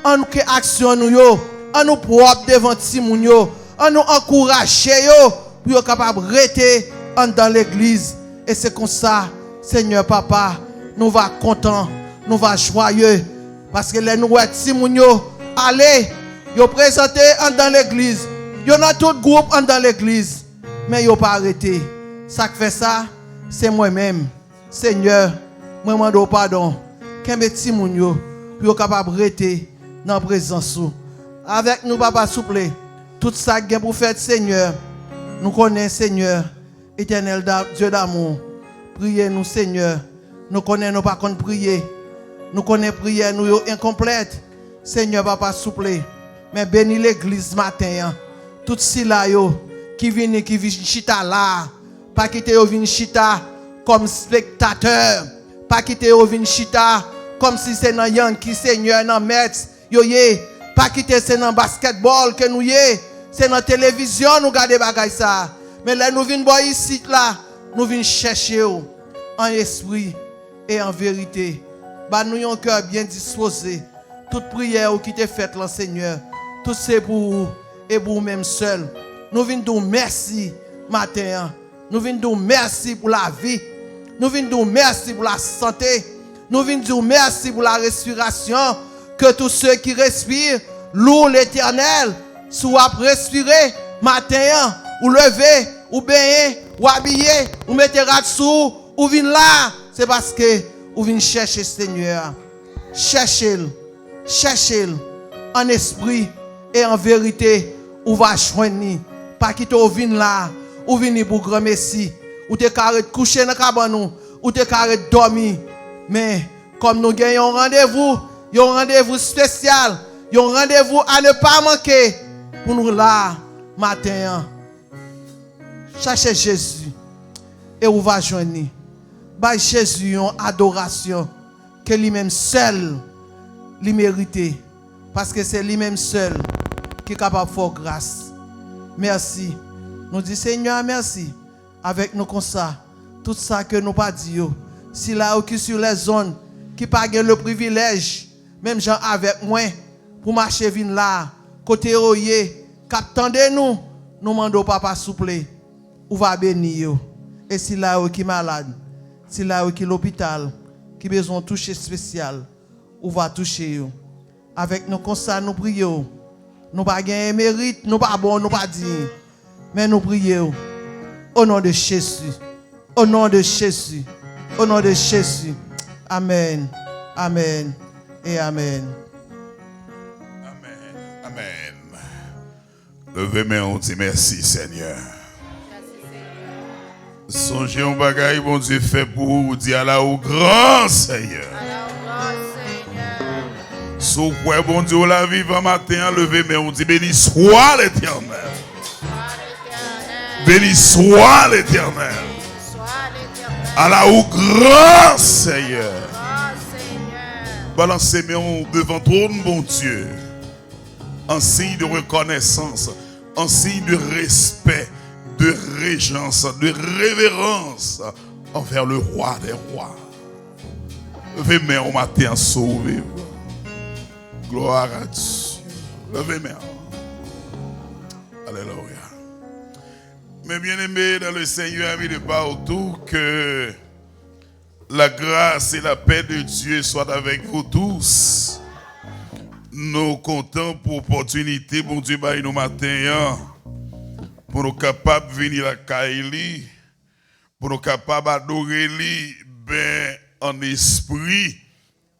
on nous action nous yo, on nous propre devant ti moun yo, on nous encourager yo pour être capable de rester dans l'église. Et c'est comme ça, Seigneur Papa, nous va contents, nous va joyeux. Parce que les nous si moun yo allez, yo présenté dans l'église. Yo dans tout groupe dans l'église. Mais yo pas arrêté. Ça qui fait ça, c'est moi-même. Seigneur, moi demande pardon. Kembe ti moun yo pour être capable de rester dans la présence. Avec nous, Papa, souple. Tout ça que pour faire, Seigneur. Nous connaissons, Seigneur, éternel Dieu d'amour. Priez nous, Seigneur. Nous connaissons pas contre prier. Nous connaissons prière, nous incomplète. Seigneur, papa, souple. Mais bénis l'église matin. Tout si là, qui viennent chita là. Pas quitter yo vin chita comme spectateur. Pas quitter yo vin chita comme si c'est dans Yankee, Seigneur, dans Mets. Pas quitter c'est dans basketball que nous yé. C'est dans la télévision nous regardons bagay ça. Mais là nous venons ici là, nous venons chercher en esprit et en vérité. Bah nous avons un cœur bien disposé. Toute prière qui t'est faite là Seigneur, tout c'est pour vous et pour vous-même seul. Nous venons dire merci matin. Nous venons dire merci pour la vie. Nous venons dire merci pour la santé. Nous venons dire merci pour la respiration. Que tous ceux qui respirent louent l'Éternel. Soit respirer matin, ou lever, ou baigner, ou habiller, ou mettre sous, ou venir là. C'est parce que vous venez chercher Seigneur. Cherchez-le en esprit et en vérité. Ou va joindre. Pas quitter ou venir là, ou venir pour grand messie, ou te carré coucher dans cabane, ou te carré dormir. Mais comme nous gagnons un rendez-vous spécial, un rendez-vous à ne pas manquer. Pour nous là, matin, cherchez Jésus et vous va joindre. Bah Jésus une adoration que lui-même seul lui mérite. Parce que c'est lui-même seul qui est capable de faire grâce. Merci. Nous disons Seigneur, merci. Avec nous comme ça, tout ça que nous pas dit. Si là qui sur les zones qui pas le privilège, même gens avec moi, pour marcher vin là. Côté royer, qu'attendez-nous, nous demandons papa souple, ou va bénir. Et si là qui est malade, si là qui est l'hôpital, qui a besoin de toucher spécial, ou va toucher. Avec nous comme ça, nous prions. Nous pas gagner mérite, nous pas bon, nous pas dire. Mais nous prions. Au nom de Jésus. Au nom de Jésus. Au nom de Jésus. Amen. Amen. Et amen. Amen. Levez mes on dit merci Seigneur. Songez un bagaille bon Dieu fait pour vous, dit à la au grand Seigneur. Sous quoi bon Dieu la vivant matin, levez mes on dit béni soit l'Éternel. Béni soit l'Éternel. À la au grand Seigneur. Balancez mes on devant trône bon Dieu. En signe de reconnaissance, en signe de respect, de régence, de révérence envers le roi des rois. Levez main au matin, sauvez-vous. Gloire à Dieu. Levez main. Alléluia. Mes bien-aimés dans le Seigneur, amis de partout, que La grâce et la paix de Dieu soient avec vous tous. Nous comptons pour l'opportunité, bon Dieu, nous matin, pour nous capables de venir à Kaili, pour nous capables d'adorer lui, ben en esprit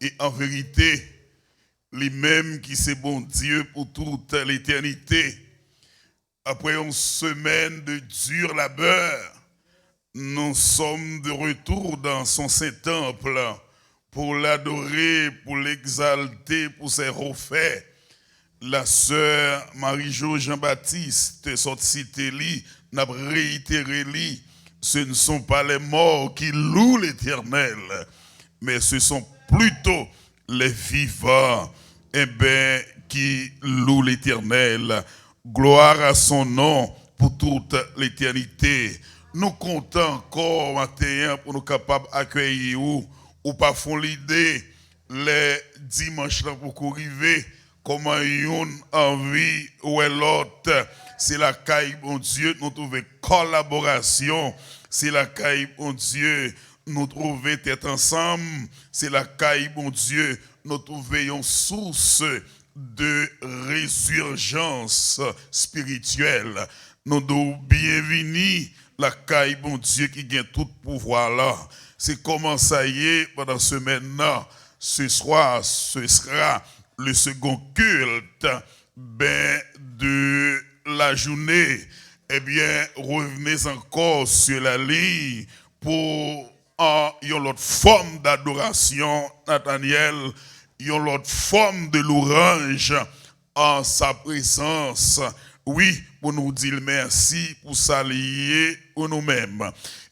et en vérité, lui-même qui c'est bon Dieu pour toute l'éternité. Après une semaine de dur labeur, nous sommes de retour dans son Saint-Temple pour l'adorer, pour l'exalter, pour ses refaits. La sœur Marie-Jo Jean-Baptiste, sortie Téli, n'a réitéré, ce ne sont pas les morts qui louent l'Éternel, mais ce sont plutôt les vivants qui louent l'Éternel. Gloire à son nom pour toute l'éternité. Nous comptons encore matin pour nous capables d'accueillir ou pas font l'idée les dimanches là pour arriver comment une envie ou l'autre. C'est la caille bon Dieu nous trouver collaboration. C'est la caille bon Dieu nous trouver tête ensemble. C'est la caille bon Dieu nous trouver une source de résurgence spirituelle. Nous devons bienvenir la caille bon Dieu qui gagne tout pouvoir là. C'est comment ça y est pendant ce semaine-là. Ce soir, ce sera le second culte de la journée. Eh bien, revenez encore sur la ligne pour une autre forme d'adoration, Nathaniel, une autre forme de louange en sa présence. Oui, pour nous dire merci, pour s'allier pour nous-mêmes.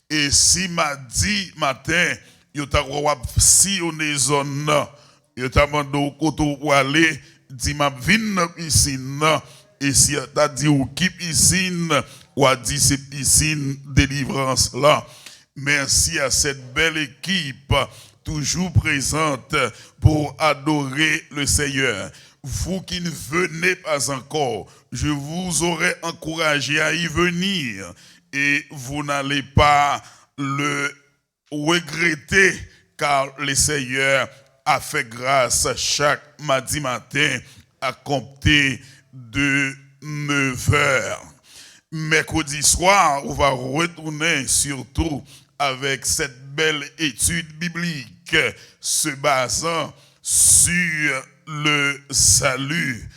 Et si mardi matin, vous avez sillonné zone, vous avez demandé au côté pour aller, dit ma vine piscine, et si vous avez dit ou qui piscine, ou a dit c'est piscine délivrance là. Merci à cette belle équipe, toujours présente pour adorer le Seigneur. Vous qui ne venez pas encore, je vous aurais encouragé à y venir et vous n'allez pas le regretter car le Seigneur a fait grâce chaque mardi matin à compter de 9h. Mercredi soir, on va retourner surtout avec cette belle étude biblique se basant sur le salut.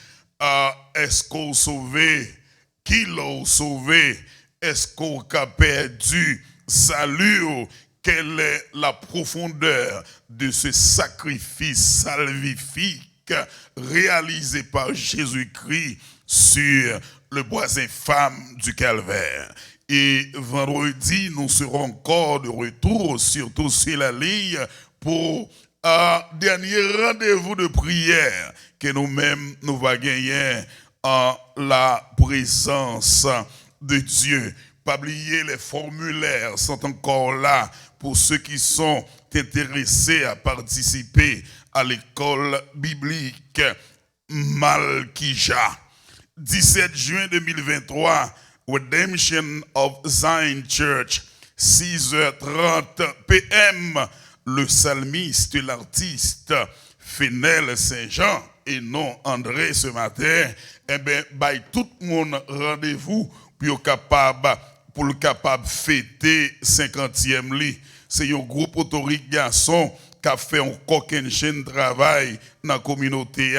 Est-ce qu'on sauvé? Qui l'a sauvé? Est-ce qu'on a perdu? Salut, quelle est la profondeur de ce sacrifice salvifique réalisé par Jésus-Christ sur le bois infâme du Calvaire? Et vendredi, nous serons encore de retour, surtout sur la ligne, pour un dernier rendez-vous de prière que nous-mêmes nous va gagner en la présence de Dieu. Pas oublier, les formulaires sont encore là pour ceux qui sont intéressés à participer à l'école biblique Malkija. 17 juin 2023, Redemption of Zion Church, 6h30 p.m. Le psalmiste, l'artiste Fenel Saint-Jean et non André ce matin, eh bien, tout le monde rendez-vous pour le capable fêter 50e lit. C'est un groupe autorique garçon qui a fait un coquin chaîne travail dans la communauté,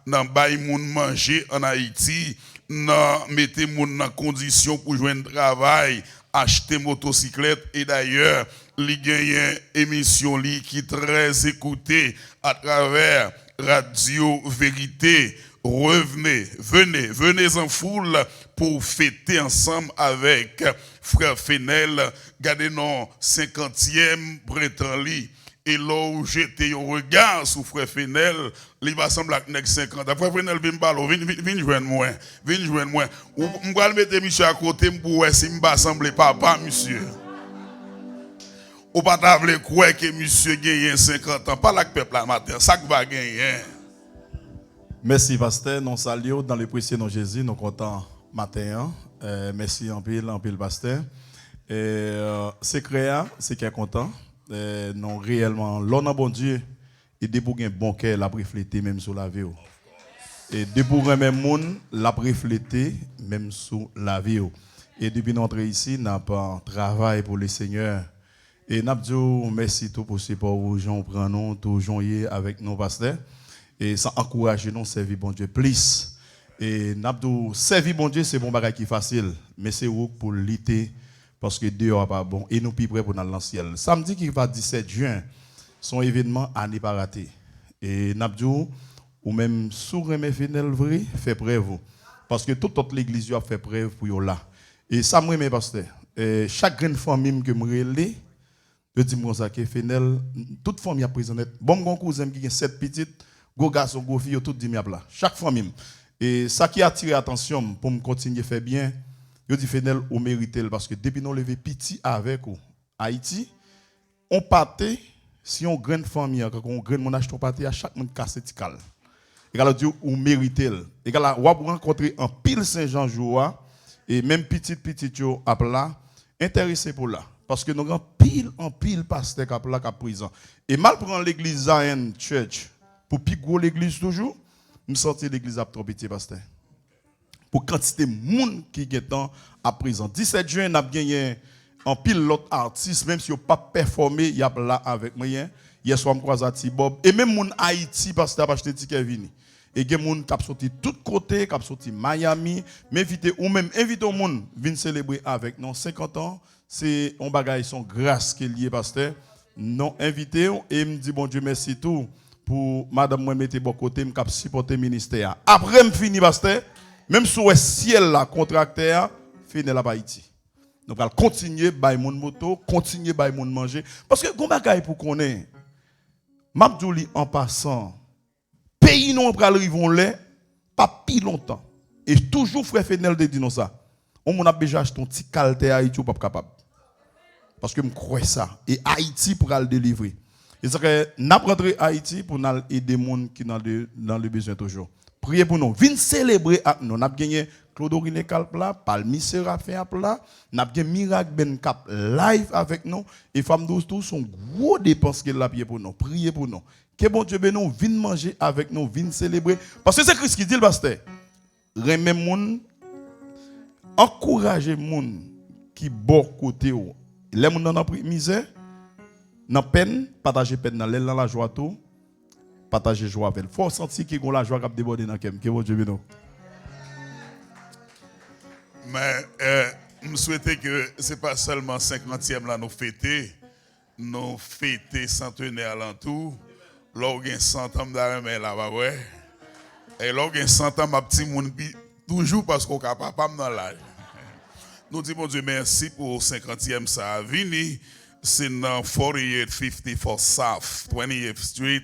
dans bail moun manger en Haïti, dans mettez moun dans condition pour joindre travail, acheter motocyclette et d'ailleurs, il y a une émission qui est très écoutée à travers Radio Vérité. Revenez, venez en foule pour fêter ensemble avec Frère Fenel, gardez nos 50e printemps li. Et là où j'étais un regard sur Frère Fenel, il va sembler que 50. Frère Fenel, viens joindre moi. Ou m'va mettre monsieur à côté pour si m'va sembler papa monsieur. Ou pas t'avler quoi que monsieur gagne 50 ans, pas la peuple la matin, ça que va gagner. Merci, pasteur. Nous saluons dans le précieux nom de Jésus. Nous comptons matin. Merci en pile, pasteur. C'est créa, c'est qui est content. non réellement l'on a bon Dieu et de pour un bon cœur la refléter même sur la vie. Et de pour un même monde la refléter même sur la vie. Et depuis notre ici, n'a pas travail pour le Seigneur. Et n'a dit merci tout pour ces pauvres gens prennent nous tout joindre avec nos pasteurs et ça encourage nous servir bon Dieu plus. Et n'a dit servir bon Dieu c'est bon bagage qui facile mais c'est pour lutter parce que Dieu n'est pas bon et nous plus prêts pour aller dans le ciel. Samedi qui va 17 juin son événement à ne pas rater. Et n'a dit ou même sourire mes fidèles vrai fait preuve parce que toute l'église a fait preuve pour yo là. Et ça me remet pasteur. Chaque grande famille que me relais je dis moi ça que Fenel toute famille a présenté bon mon cousin qui a 7 petites go garçon go fille tout dit là chaque famille et ça qui a attiré attention pour me continuer faire bien je dis Fenel ou mériter parce que depuis nous lever petit avec ou Haïti on partait si on grande famille quand on grande mon acheter partait à chaque monde casse tical et alors Dieu ou mériter et là on rencontrer en pile Saint-Jean jour et même petit yo à là intéressé pour là parce que nous avons en pile pasteur qui là présent et mal prendre l'église Zion Church pour plus gros l'église toujours nous sortir l'église à trop petit pasteur pour quantité monde qui est à présent 17 juin n'a gagné en pile l'autre artiste même si yo pas performé y a là avec moi hier soir me croise Tibob et même mon Haïti pasteur a acheté ticket vini et il y a des gens qui sont sortis de tous côtés, qui sont sortis de Miami, m'inviter ou même inviter au monde venir célébrer avec nous 50 ans, c'est un bagage son grâce qui est lié pasteur. Non invité et me dit bon Dieu merci tout pour madame moi mettez bon côté me cap supporter ministère. Après me fini pasteur, même sur le ciel là contracteur fini la Haïti. Donc on va continuer bay mon moto, continuer bay mon manger parce que gon bagage pour connaître. M'abdouli en passant pays non pral rivon là pas pi longtemps et toujours frère Fenel de dit non ça on mon a déjà acheté un petit calte Haïti ou pas capable parce que me crois ça et Haïti pour le délivrer et ça que n'a rentrer Haïti pour aider monde qui dans le besoin toujours priez pour nous venez célébrer avec nous n'a gagné Claudorine Calpla Palmi Séraphin là n'a gagné Miracle Ben Cap live avec nous et femme douce tous sont gros dépenses qu'elle a payé pour nous priez pour nous. Que bon Dieu nous vienne manger avec nous, vienne célébrer. Parce que c'est Christ qui dit le pasteur. Remet moun, encourager moun qui bon côté ou. Les moun dans la misère, dans peine, partager peine dans la joie tout, partager joie avec. Faut sentir qu'il y a la joie qui déborder dans kem. Que bon Dieu nous. Mais je souhaitais que ce n'est pas seulement 50e là nous fêter centenaire alentour. Lorsqu'il 100 ans d'arrêt là bas ouais. Et lorsqu'il 100 ans ma petit monde toujours parce qu'on capable pas dans l'âge. Nous disons bon Dieu merci pour 50e ça vini c'est dans 4854 South 20th Street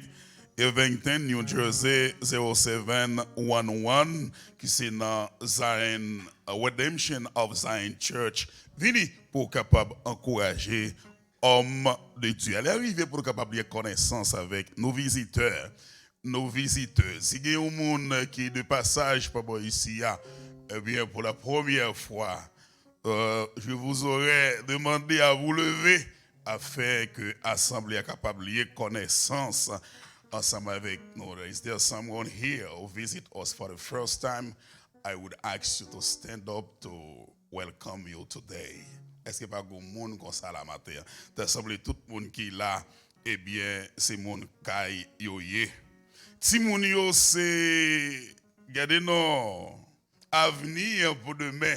Irvington New Jersey 0711 qui c'est dans Zion Redemption of Zion Church vini pour capable encourager homme de Dieu. Elle est arrivée pour capable de connaissance avec nos visiteurs, nos visiteuses. Si il y a un monde qui est de passage par ici, eh bien pour la première fois, je vous aurais demandé à vous lever afin que l'Assemblée soit capable de connaissance ensemble avec nous. Is there someone here who visit us for the first time? I would ask you to stand up to welcome you today. Est-ce que pas grand monde comme ça la matin? T'as semblé tout le monde qui est là, eh bien, c'est mon kay yoye. Ti moun yo c'est gardez non avenir pour demain.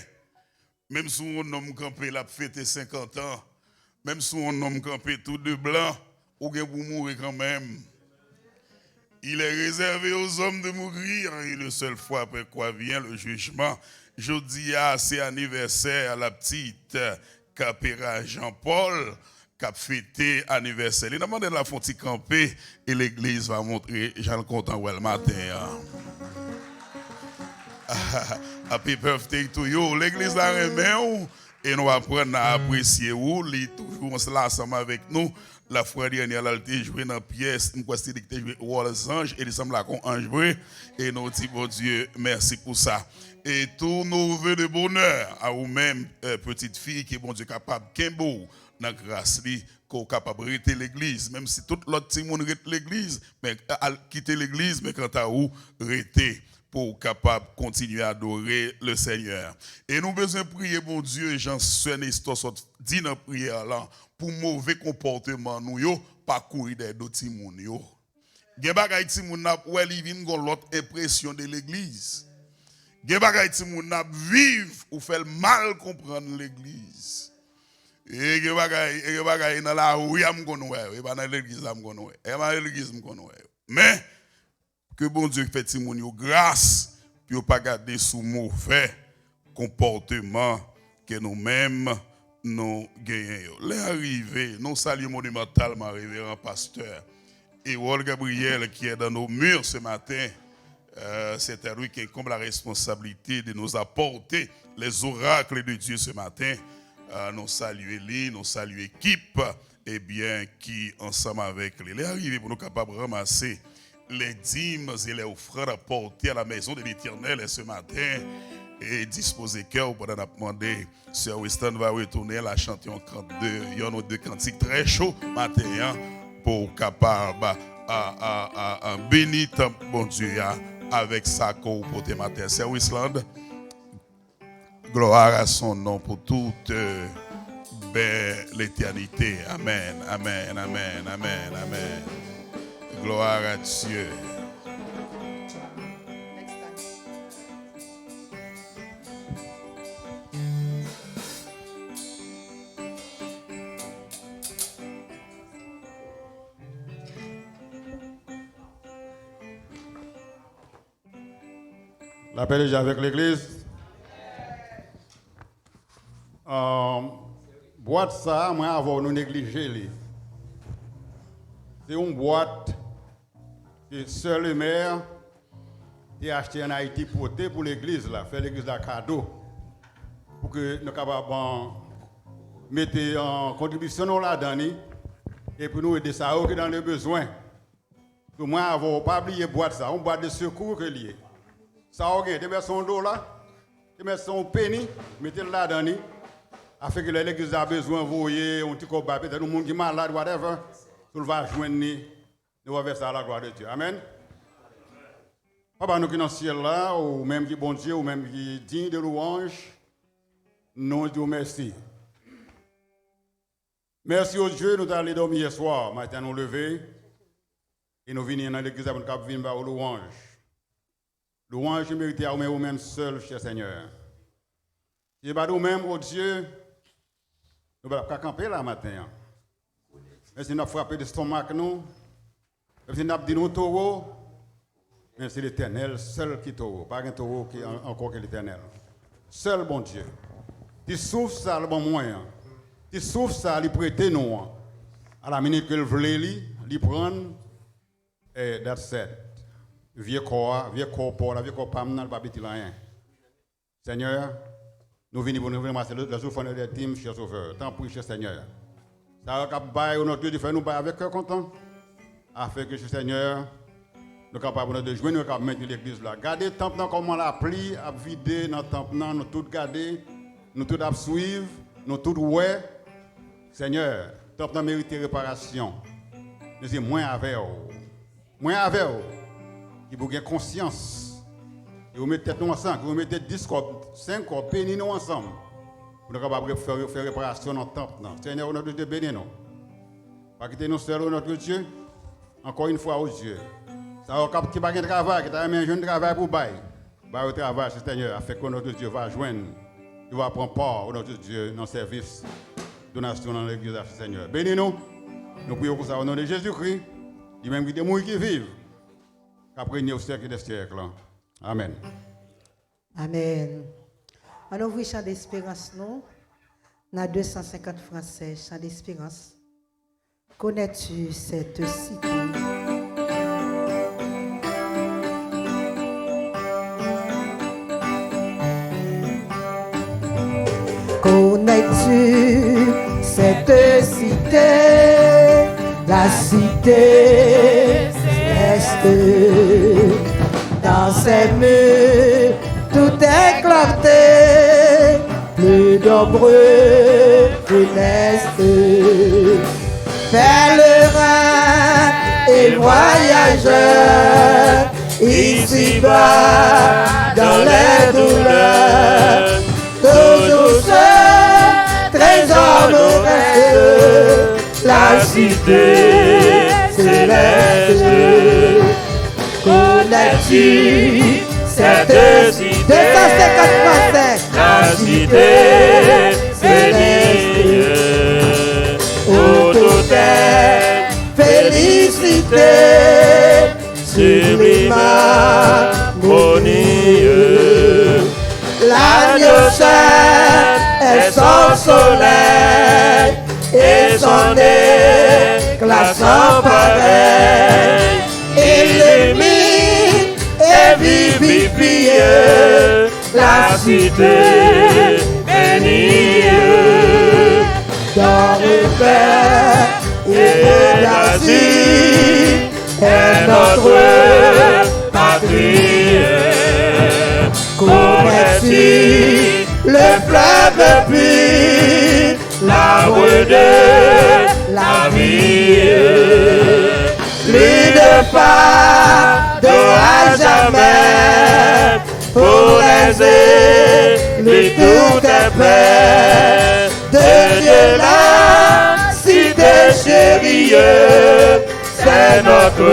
Même si on homme campé la fête 50 ans, même si on homme campé tout de blanc, ou bien pour mourir quand même. Il est réservé aux hommes de mourir et le seul fois après quoi vient le jugement. Jeudi, c'est anniversaire à la petite Capéra Jean-Paul qui a fêté anniversaire. Il a demandé la fonti camper et l'église va montrer Jean content le matin. Happy birthday to you. L'église la remet et nous apprenons à apprécier où il est toujours là ensemble avec nous. La fois dernière, elle a joué dans la pièce, nous avons joué aux anges et il semble qu'on a joué. Et nous disons, bon Dieu, merci pour ça. Et tous nos vœux de bonheur à vous-même, petite fille, qui est bon Dieu capable, Kimbo, dans grâce li qu'on capable rester l'église même si tout l'autre petit monde rete l'église mais quitter l'église mais quant à où rester pour capable continuer à adorer le Seigneur. Et nous besoin prier bon Dieu, Jean-Soeur Nestor dit dans prière là pour mauvais comportement nous yo pas courir des d'autres monde yo. Gen bagay ti moun n'a ouais li vinn gon l'autre impression de l'église. Gen bagay ti moun n'a vivre ou faire mal comprendre l'église. Et gen bagay dans la rue am gon ouais, et pas dans l'église am gon ouais. Et dans l'église am gon ouais. Mais que bon Dieu fait ti moun yo grâce pour pas garder sous mauvais comportement que nous-mêmes nous gagnons. L'arrivée, nous saluons monumentalement révérend pasteur Erol Gabriel qui est dans nos murs ce matin. C'est à lui qui incombe la responsabilité de nous apporter les oracles de Dieu ce matin. Nous saluons lui, nous saluons l'équipe, et bien qui ensemble avec lui. Il est arrivé pour nous capables de ramasser les dîmes et les offrandes apportées à la maison de l'Éternel ce matin. Et disposer cœur pour nous demander. Sœur Winston va retourner la chanter en 42. Il y en a deux cantiques très chauds matin pour capable à bénir bon Dieu avec sa cour pour tes matins. Sœur Winston, gloire à son nom pour toute l'éternité. Amen, amen, amen, amen, amen. Gloire à Dieu. L'appel est déjà avec l'église. Boîte ça, moi avant nous négliger. C'est une boîte que seul le maire a acheté en Haïti pour l'église là, faire l'église là cadeau pour que nous capables mettre en contribution là-dedans et pour nous aider ça dans les besoins. Pour moi avant pas oublier boîte ça, une boîte de secours que lié. Ça a gagné, tu mets son dos là, tu mets son penny, mettez-le là-dedans, afin que l'église a besoin de voyer, un petit combat, peut-être un monde qui est malade, whatever, tout va joindre, nous va faire ça à la gloire de Dieu. Amen. Papa, nous qui sommes dans le ciel là, ou même qui bon Dieu, ou même qui digne de louange, nous disons merci. Merci au Dieu, nous allons dormir hier soir, matin nous lever, et nous venons dans l'église pour nous venir aux louanges. Louange mérité à vous-même seul, cher Seigneur. Si pas nous-mêmes, oh Dieu, nous ne pouvons pas camper là matin. Mais si nous avons frappé de stomac, nous, même si nous avons dit nous taureau, mais c'est l'Éternel seul qui taureau, pas un taureau qui encore que l'Éternel. Seul bon Dieu. Tu souffres ça le bon moyen. Tu souffres ça, lui prêter nous. À la minute que le voulait, lui prendre, et that's it. Vieux corps pour la vieux corps pas mal pas petit rien. Seigneur, nous venons pour nous ramasser la souffrance des teams, cher Sauveur. Tant pis, cher Seigneur. Ça va bailler notre Dieu de faire nous bailler avec cœur content. Afin que, cher Seigneur, nous sommes capables de jouer, nous sommes capables de mettre l'église là. Gardez le temple comment la pli, à vider dans le temple, nous tout garder, nous tout suivre, nous tout ouais. Seigneur, le temple mérite réparation. Nous sommes moins avec vous. Moins avec vous. Qui vous avez conscience, et vous mettez tête nous ensemble, vous mettez 10 corps, 5 corps, bénis nous ensemble. Vous êtes capable de faire réparation dans le temple. Seigneur, notre Dieu, bénis nous. Pas quitter nous seuls, notre Dieu. Encore une fois, au Dieu. Ça va qui pas de travail, qui a un jeune travail pour bailler. Bailler au travail, Seigneur, afin que notre Dieu va joindre, il va prendre part, notre Dieu, dans le service, donation dans l'église, Seigneur. Bénis nous. Nous prions pour ça au nom de Jésus-Christ. Il même qui est qui vivent. Après, au siècle des siècles. Amen. Amen. On ouvre le chant d'espérance, nous. On a 250 Français, chant d'espérance. Connais-tu cette cité? Connais-tu cette cité? La cité céleste. Dans ses murs, tout est clarté, plus nombreux connaissent. Pèlerins et voyageurs, ici-bas dans les douleurs, toujours ce trésor nous reste, la cité céleste. Connais-tu cette cité, 250 la cité bénie, où tout est félicité, sublime harmonie. L'agneau saint est son soleil et son éclat sans pareil. Illumine et vivifie la cité bénie. Dans le Père et l'Asie est notre patrie. Connais-tu le fleuve pur, l'arbre de la vie? Plus de fardeau à jamais, pour les élus tout est paix. De Dieu la cité chérie, c'est notre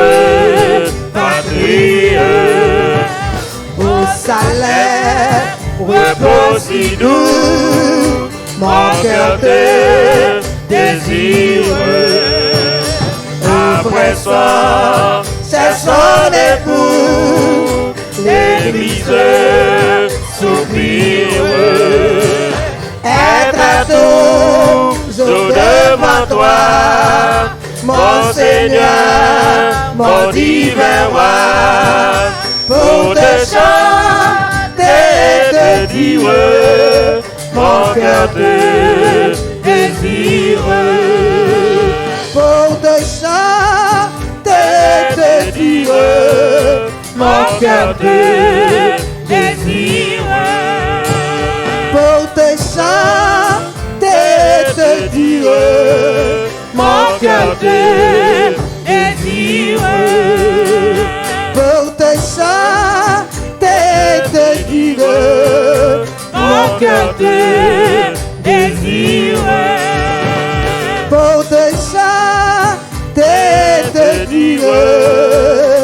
patrie. Au salaire, repos si doux, mon cœur te désire. Après ça, c'est son époux, l'Église soupire. Être toujours devant toi, mon Seigneur, mon divin roi, pour te chanter et te dire, mon cœur te désire. Pour te chanter et te dire, mon cœur te désire. Pour te chanter et te dire, mon cœur te désire. Pour te chanter et te dire, mon cœur te désire. Pour te chanter et te dire,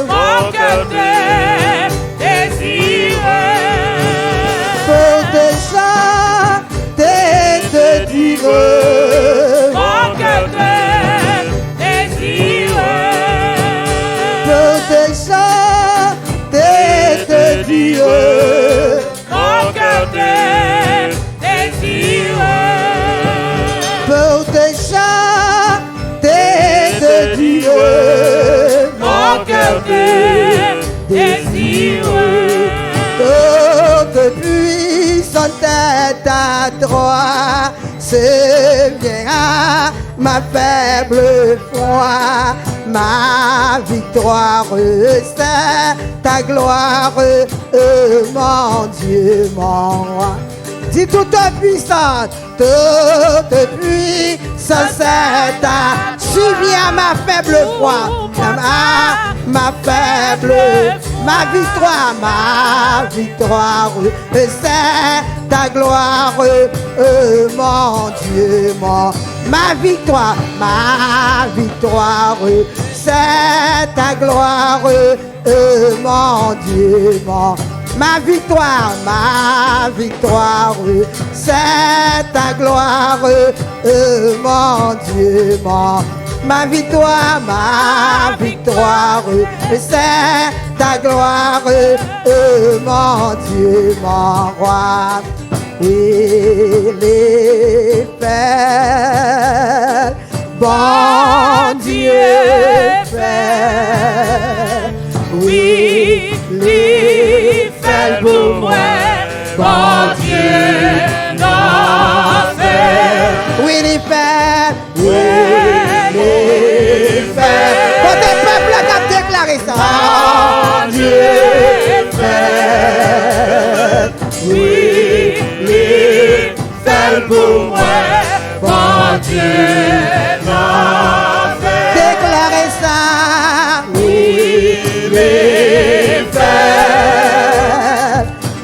mon cœur te désire. Pour te chanter et te dire, mon cœur te désire. Pour te chanter et te dire, mon cœur te désire. Pour te chanter et te dire, mon cœur te désire. Toute puissante est à droite, se vient à ma faible foi. Ma victoire, c'est ta gloire, mon Dieu, mon roi. Dis toute puissante, c'est ta. Subviens à ma faible foi, ma faible, ma victoire, c'est ta gloire, mon Dieu, ma victoire, c'est ta gloire, mon Dieu, ma victoire, c'est ta gloire, mon Dieu, ma victoire, c'est ta gloire, mon Dieu, mon roi. Il est fait, bon Dieu fait, oui, il fait pour moi, bon Dieu n'en fait, oui, il fait, quand le peuple a déclaré ça, bon Dieu fait, oui, il fait pour moi, bon Dieu m'a fait. Déclarez ça. Oui, les fait.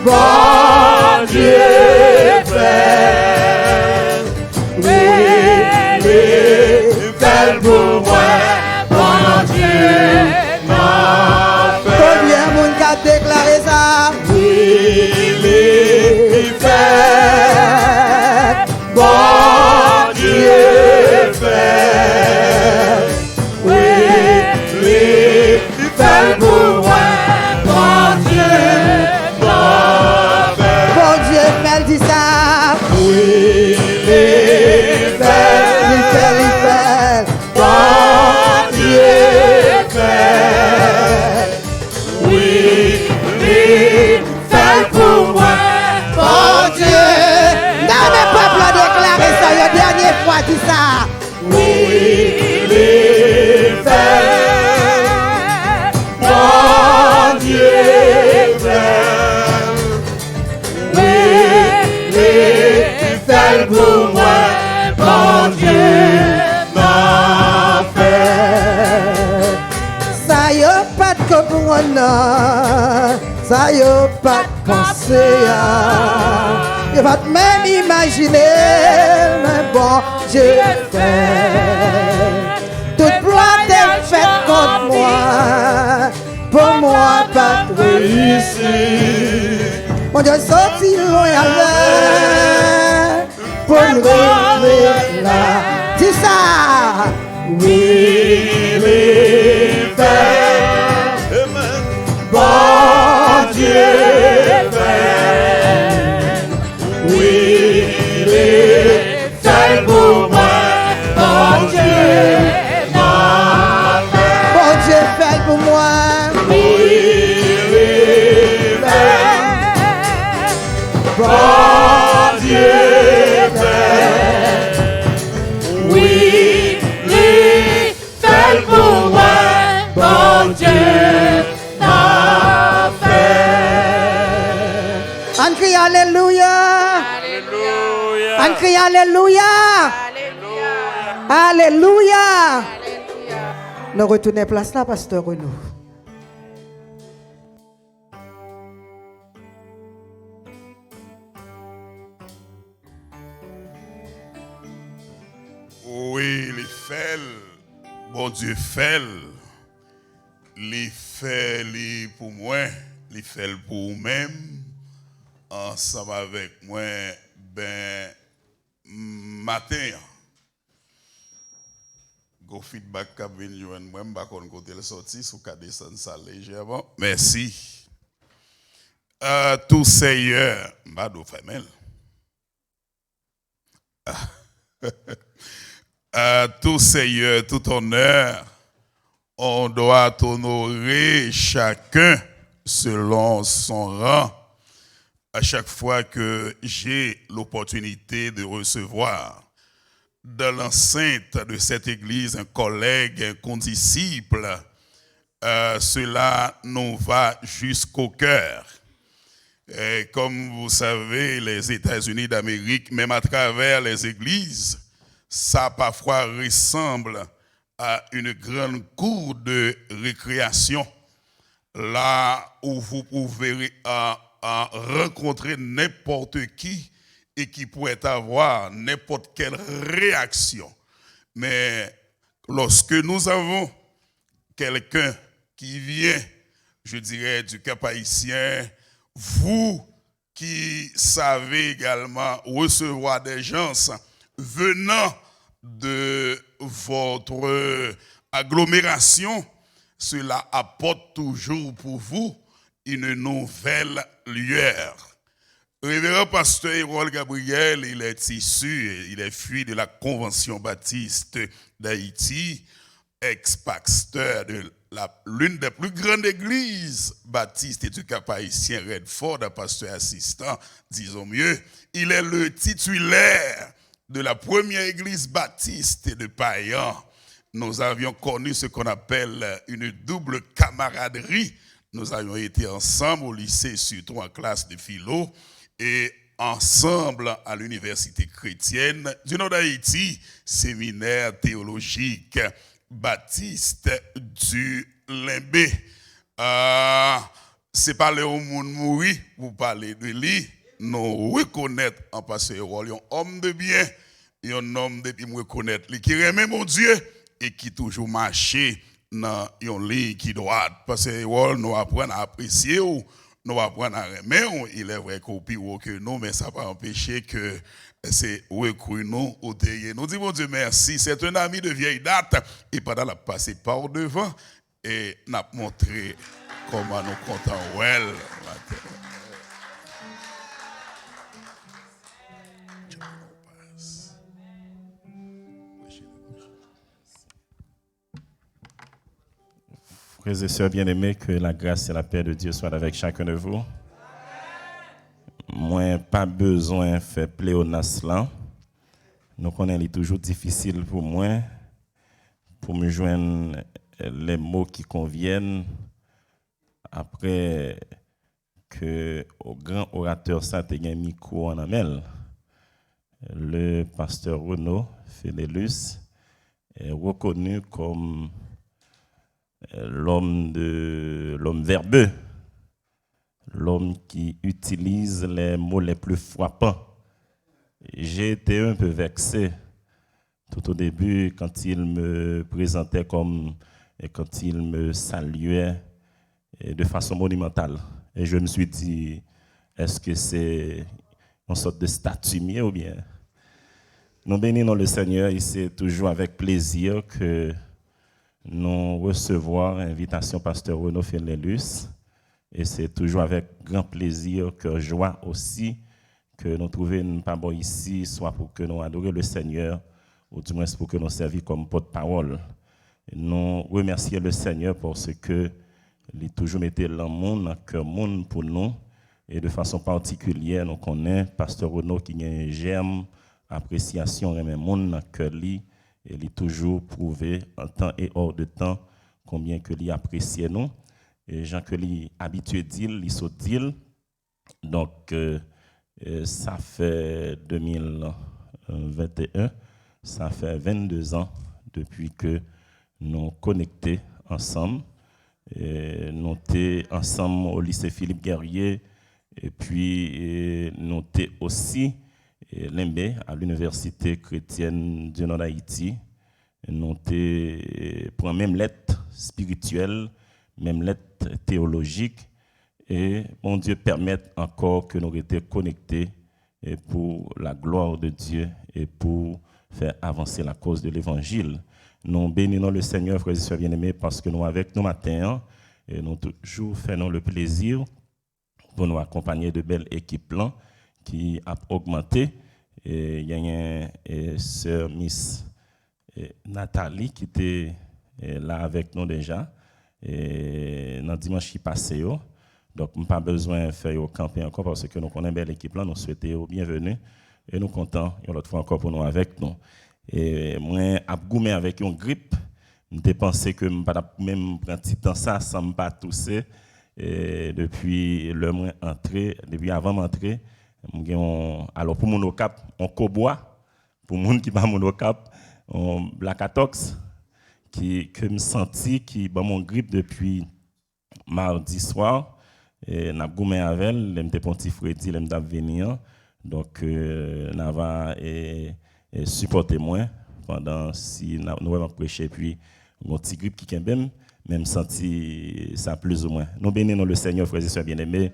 Bon Dieu fait. Oui, les fait pour moi. Bon Dieu m'a fait. Combien de monde qui a déclaré ça? Oui, les fait. Bon Dieu fait. Oui, les fait pour moi. Bon Dieu m'a fait. Bon Dieu fait, dit ça. Oui, les fait. Il fait. Bon Dieu fait. Oui, les fait pour moi. Bon Dieu. Non, mais peuple a déclaré ça la dernière fois, dit ça. Oui, les fait. Bon Dieu fait. Oui, les fait pour moi. Bon Dieu m'a fait. Ça y a pas de comprendre, ça y a pas de penser, y a pas de même imaginer, mais bon Dieu fait. Toute loi est faite contre moi, pour moi pas de réussir. Mon Dieu sorti loin avec, pour nous retrouver là. Dis ça. Oui, les fait. Bon Dieu fait. Oui, les fait pour moi. Bon Dieu m'a fait. Bon Dieu fait pour moi. Oui, les fait. Bon Dieu fait. Oui, les fait pour moi. Bon Dieu m'a fait. On crie Alléluia. Alléluia. On crie Alléluia. Alléluia. Alléluia. Nous retournons place là, pasteur Renaud. Oui, les faits, bon Dieu fait, les faits les pour moi, les faits pour vous-même, ensemble avec moi, ben, matin. Go feedback qu'a venu joindre moi, m'pa kon côté le sorti, sous ka descendre ça légèrement. Merci. Tout Seigneur, m'pa do femelle. Tout Seigneur, tout honneur, on doit honorer chacun selon son rang. À chaque fois que j'ai l'opportunité de recevoir dans l'enceinte de cette église un collègue, un condisciple, cela nous va jusqu'au cœur. Et comme vous savez, les États-Unis d'Amérique, même à travers les églises, ça parfois ressemble à une grande cour de récréation, là où vous pouvez rencontrer n'importe qui et qui pourrait avoir n'importe quelle réaction. Mais lorsque nous avons quelqu'un qui vient, je dirais, du Cap haïtien, vous qui savez également recevoir des gens venant de votre agglomération, cela apporte toujours pour vous une nouvelle lueur. Révérend pasteur Hérol Gabriel, il est issu, il est fui de la Convention baptiste d'Haïti, ex-pasteur de l'une des plus grandes églises baptistes et du Cap haïtien, Redford, pasteur assistant, disons mieux. Il est le titulaire de la première église baptiste de Payan. Nous avions connu ce qu'on appelle une double camaraderie. Nous avions été ensemble au lycée, surtout en classe de philo. Et ensemble à l'université chrétienne du Nord d'Haïti, séminaire théologique Baptiste du Limbé. C'est parler au monde mourir, vous parlez de lui, nous reconnaître en passé un homme de bien, et un homme de bien reconnaître lui qui aime mon Dieu et qui toujours marché dans une ligne qui droite. Parce que nous apprenons à apprécier, nous apprenons à aimer, il est vrai qu'on pire que nous, mais ça ne va pas empêcher que c'est recruter nous au derrière. Nous disons Dieu merci, c'est un ami de vieille date, et pendant la passer par devant, et n'a montré comment nous comptons well. Frères et sœurs bien-aimés, que la grâce et la paix de Dieu soient avec chacun de vous. Moi, pas besoin de faire pléonasme là. Nous connaissons, il est toujours difficile pour moi, pour me joindre les mots qui conviennent après que au grand orateur ça te un micro en amel. Le pasteur Renaud Fenelus est reconnu comme l'homme verbeux, l'homme qui utilise les mots les plus frappants. J'ai été un peu vexé tout au début quand il me présentait et quand il me saluait de façon monumentale. Et je me suis dit, est-ce que c'est une sorte de statue ou bien? Nous bénissons le Seigneur et c'est toujours avec plaisir que nous recevons l'invitation pasteur Renaud Fenelus. Et c'est toujours avec grand plaisir que joie aussi que nous trouvons pas bon ici, soit pour que nous adorions le Seigneur, ou du moins pour que nous servions comme porte-parole. Nous remercions le Seigneur parce que il a toujours mis l'amour dans le cœur monde pour nous. Et de façon particulière, nous connaissons pasteur Renaud qui a un germe, appréciation et même monde dans le cœur. Et il a toujours prouvé en temps et hors de temps combien que il apprécie nous. Et Jean que lui habitué dire, il se dit. Donc ça fait 2021, ça fait 22 ans depuis que nous connectés ensemble. Nous étions ensemble au lycée Philippe Guerrier et puis nous étions aussi Limbé à l'université chrétienne du Nord d'Haïti. Nous étions pour la même lettre spirituelle, même lettre théologique. Et mon Dieu permette encore que nous étions connectés pour la gloire de Dieu et pour faire avancer la cause de l'évangile. Nous bénissons le Seigneur, frères et sœurs bien-aimés, parce que nous, avec nous matin, et nous toujours faisons le plaisir pour nous accompagner de belles équipes là, qui a augmenté. Et il y a une sœur Miss Nathalie qui était là avec nous déjà, et dans dimanche qui passé. Donc, nous n'avons pas besoin de faire camper encore parce que nous connaissons une belle équipe là, nous souhaitons bienvenue et nous sommes contents une autre fois encore pour nous avec nous. Et moi, j'ai avec une grippe, j'ai pensé que je ne pas même prendre un petit temps ça sans me pas tousser. Et depuis le mois entré, depuis avant d'entrer, alors pour mon cap, on cobois, pour les gens qui pas mon cap, on Blacatox, que me senti qui ba mon grippe depuis mardi soir. Et n'a goumé avec elle, m'était petit Freddy, m't'a venir. Donc n'a va supporter moi pendant si nous avons prêché puis mon petit grippe qui kembem même senti ça plus ou moins. Nous bénissons le Seigneur, frères et sœurs bien-aimés,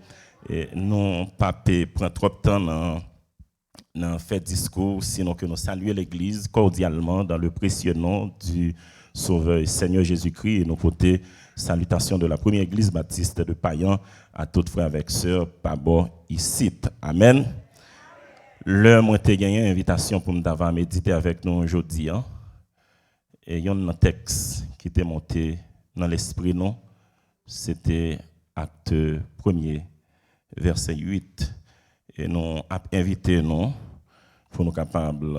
et non pas prendre trop de temps dans fait discours, sinon que nous saluons l'église cordialement dans le précieux nom du Sauveur et Seigneur Jésus-Christ et nous porter salutations de la première église baptiste de Payan à toutes frères avec sœurs par bord ici. Amen. L'heure moi t'ai gagné une invitation pour me méditer avec nous aujourd'hui. Et il y a un texte qui était monté dans l'esprit non, c'était acte 1er verset 8 et nous a invité nous pour nous capables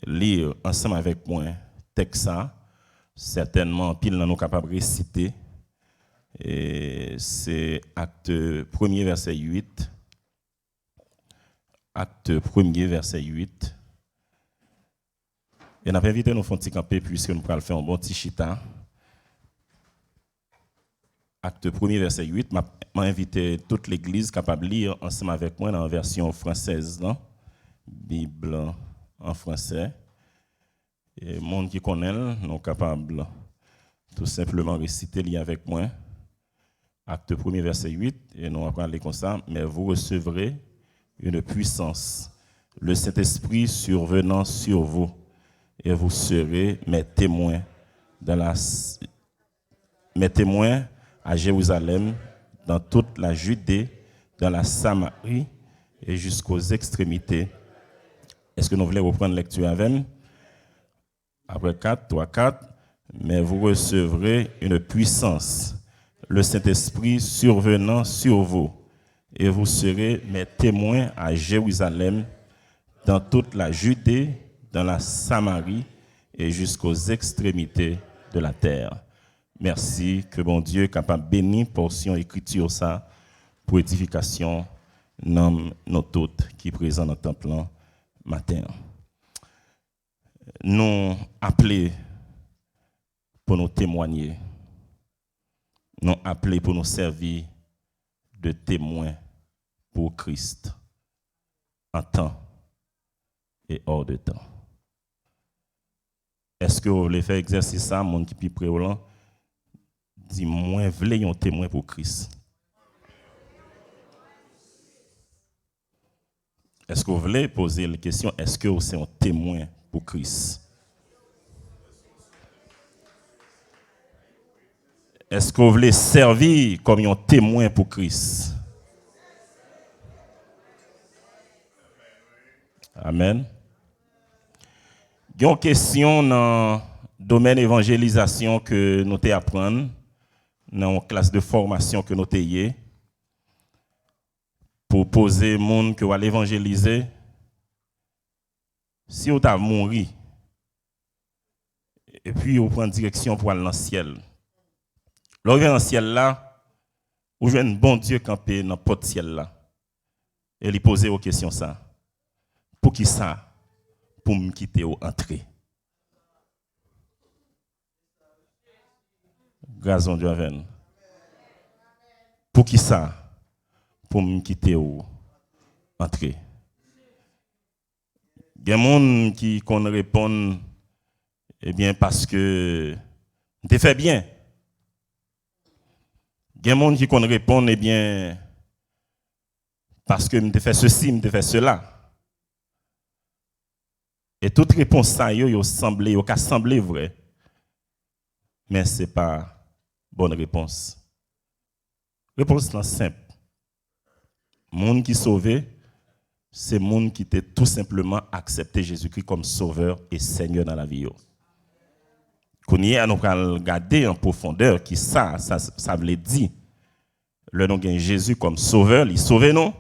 lire ensemble avec moi texte ça. Certainement, pile nous capables de réciter. Et c'est acte 1er verset 8. Acte 1er, verset 8. Et on a invité nous à faire un petit campé puisque nous allons faire un bon petit chita. Acte 1er, verset 8. M'a invité toute l'église capable de lire ensemble avec moi dans la version française, non? Bible en français. Et monde qui connaît, nous capable tout simplement réciter lire avec moi. Acte 1er, verset 8. Et nous allons aller comme ça. Mais vous recevrez une puissance, le Saint-Esprit survenant sur vous, et vous serez mes témoins à Jérusalem, dans toute la Judée, dans la Samarie et jusqu'aux extrémités. Est-ce que nous voulons reprendre la lecture avec nous? Après 4, 3, 4. Mais vous recevrez une puissance, le Saint-Esprit survenant sur vous, et vous serez mes témoins à Jérusalem, dans toute la Judée, dans la Samarie et jusqu'aux extrémités de la terre. Merci que bon Dieu est capable de bénir portion écriture ça pour édification dans nos toutes qui présent dans le temple matin. Nous appelés pour nous témoigner. Nous appelés pour nous servir de témoins pour Christ en temps et hors de temps. Est-ce que vous voulez faire exercice ça, mon qui près au lan? Dis-moi, voulez un témoin pour Christ? Est-ce que vous voulez poser la question, est-ce que vous êtes un témoin pour Christ? Est-ce que vous voulez servir comme un témoin pour Christ? Amen. Il y a une question dans le domaine évangélisation que nous apprenons, dans une classe de formation que nous avons, pour poser aux gens que vous allez évangéliser. Si vous avez mouru, et puis vous prenez direction pour aller dans le ciel. Lorsque vous allez dans le ciel là, vous avez un bon Dieu campé dans le porte ciel là. Et lui poser aux questions ça. Pour qui ça? Pour me quitter ou entrer. Grâce à Dieu avec nous. Pour qui ça? Pour me quitter ou entrer. Il y a des gens qui répondent, eh bien, parce que tu fait bien. Il y a des gens qui répondent, eh bien, parce que tu fait ceci, tu fait cela. Et toute réponse ça, yo semblé vrai. Mais ce n'est pas bonne réponse. Réponse là simple. Monde qui sauvé, c'est monde qui t'a tout simplement accepté Jésus-Christ comme sauveur et Seigneur dans la vie. Qu'on y a nous regarder en profondeur qui ça veut dire. Le nom de Jésus comme sauveur, il sauve non.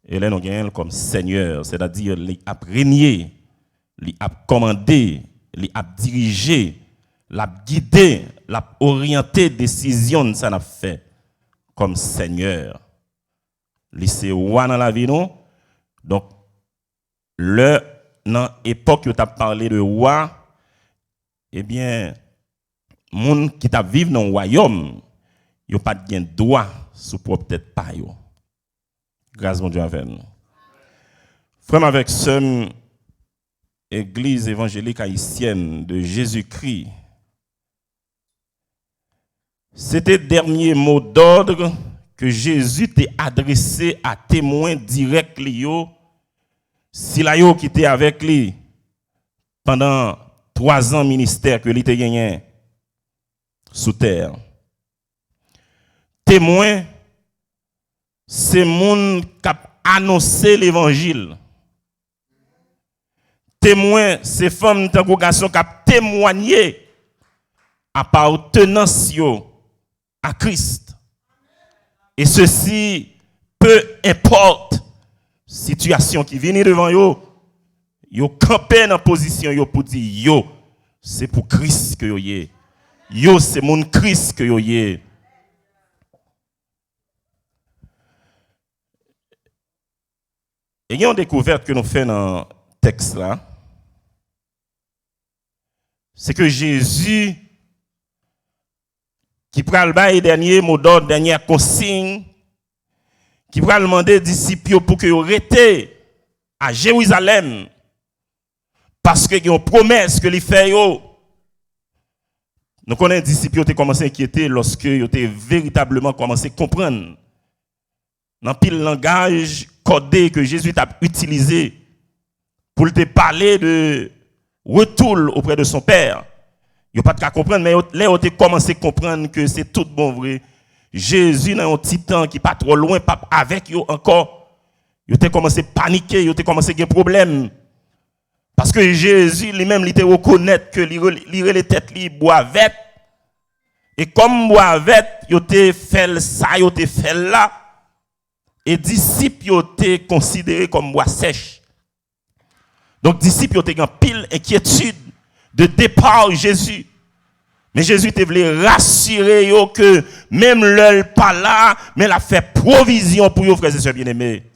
Et le nom de comme Seigneur, c'est-à-dire il a régné. Il a commandé, il a dirigé, il a guidé, il a orienté décision ça n'a fait comme Seigneur. Il c'est roi dans la vie non. Donc dans l'époque où tu as parlé de roi, eh bien monde qui t'a vivre dans le royaume, yo pas de droit sur propre tête pas yo. Grâce mon Dieu avec nous. Frère avec ce Église évangélique haïtienne de Jésus-Christ. C'était le dernier mot d'ordre que Jésus t'a adressé à témoins directs si la yo qui était avec lui pendant 3 ans ministère que lui t'a gagné sous terre. Témoin, c'est monde qui a annoncé l'évangile. Témoin, c'est femmes de garçons qui ont témoigné appartenance à Christ. Et ceci, peu importe situation qui vient devant yo, yo campé dans position yo pour dire yo, c'est pour Christ que yo yé. Yo, c'est mon Christ que yo yé. Et il y a une découverte que nous faisons dans le texte là. C'est que Jésus, qui prend le bail dernier mot d'ordre, dernière consigne, qui prend demander aux disciples pour qu'ils restent à Jérusalem, parce qu'il y a une promesse que les fait. Nous connaissons les disciples qui ont commencé à inquiéter lorsque ils ont véritablement commencé à comprendre dans pile langage codé que Jésus a utilisé pour te parler de retour auprès de son Père. Ils n'ont pas de comprendre, mais là, ils ont commencé à comprendre que c'est tout bon vrai. Jésus, dans un petit temps qui n'est pas trop loin, pas avec eux encore, ils ont commencé à paniquer, ils ont commencé à avoir des problèmes. Parce que Jésus lui-même, il te reconnaît que les têtes li boivette. Et comme boivette, il te fait ça, il te fait là. Et disciples, il te considéré comme bois sèche. Donc disciples, il te en pile inquiétude de départ Jésus. Mais Jésus te voulait rassurer yo que même l'heure pas là, mais il a fait provision pour vous, frères et sœurs bien-aimés.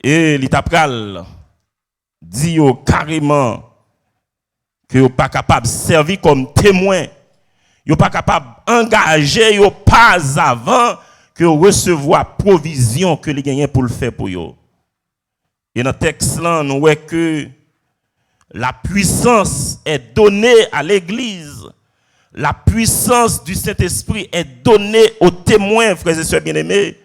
Et l'itapral dit carrément que vous pas capable de servir comme témoin, vous pas capable d'engager pas avant que vous recevoir provision que les gagnants pour le faire pour vous. Et dans le texte là, nous voyons que la puissance est donnée à l'église. La puissance du Saint-Esprit est donnée aux témoins, frères et sœurs bien-aimés,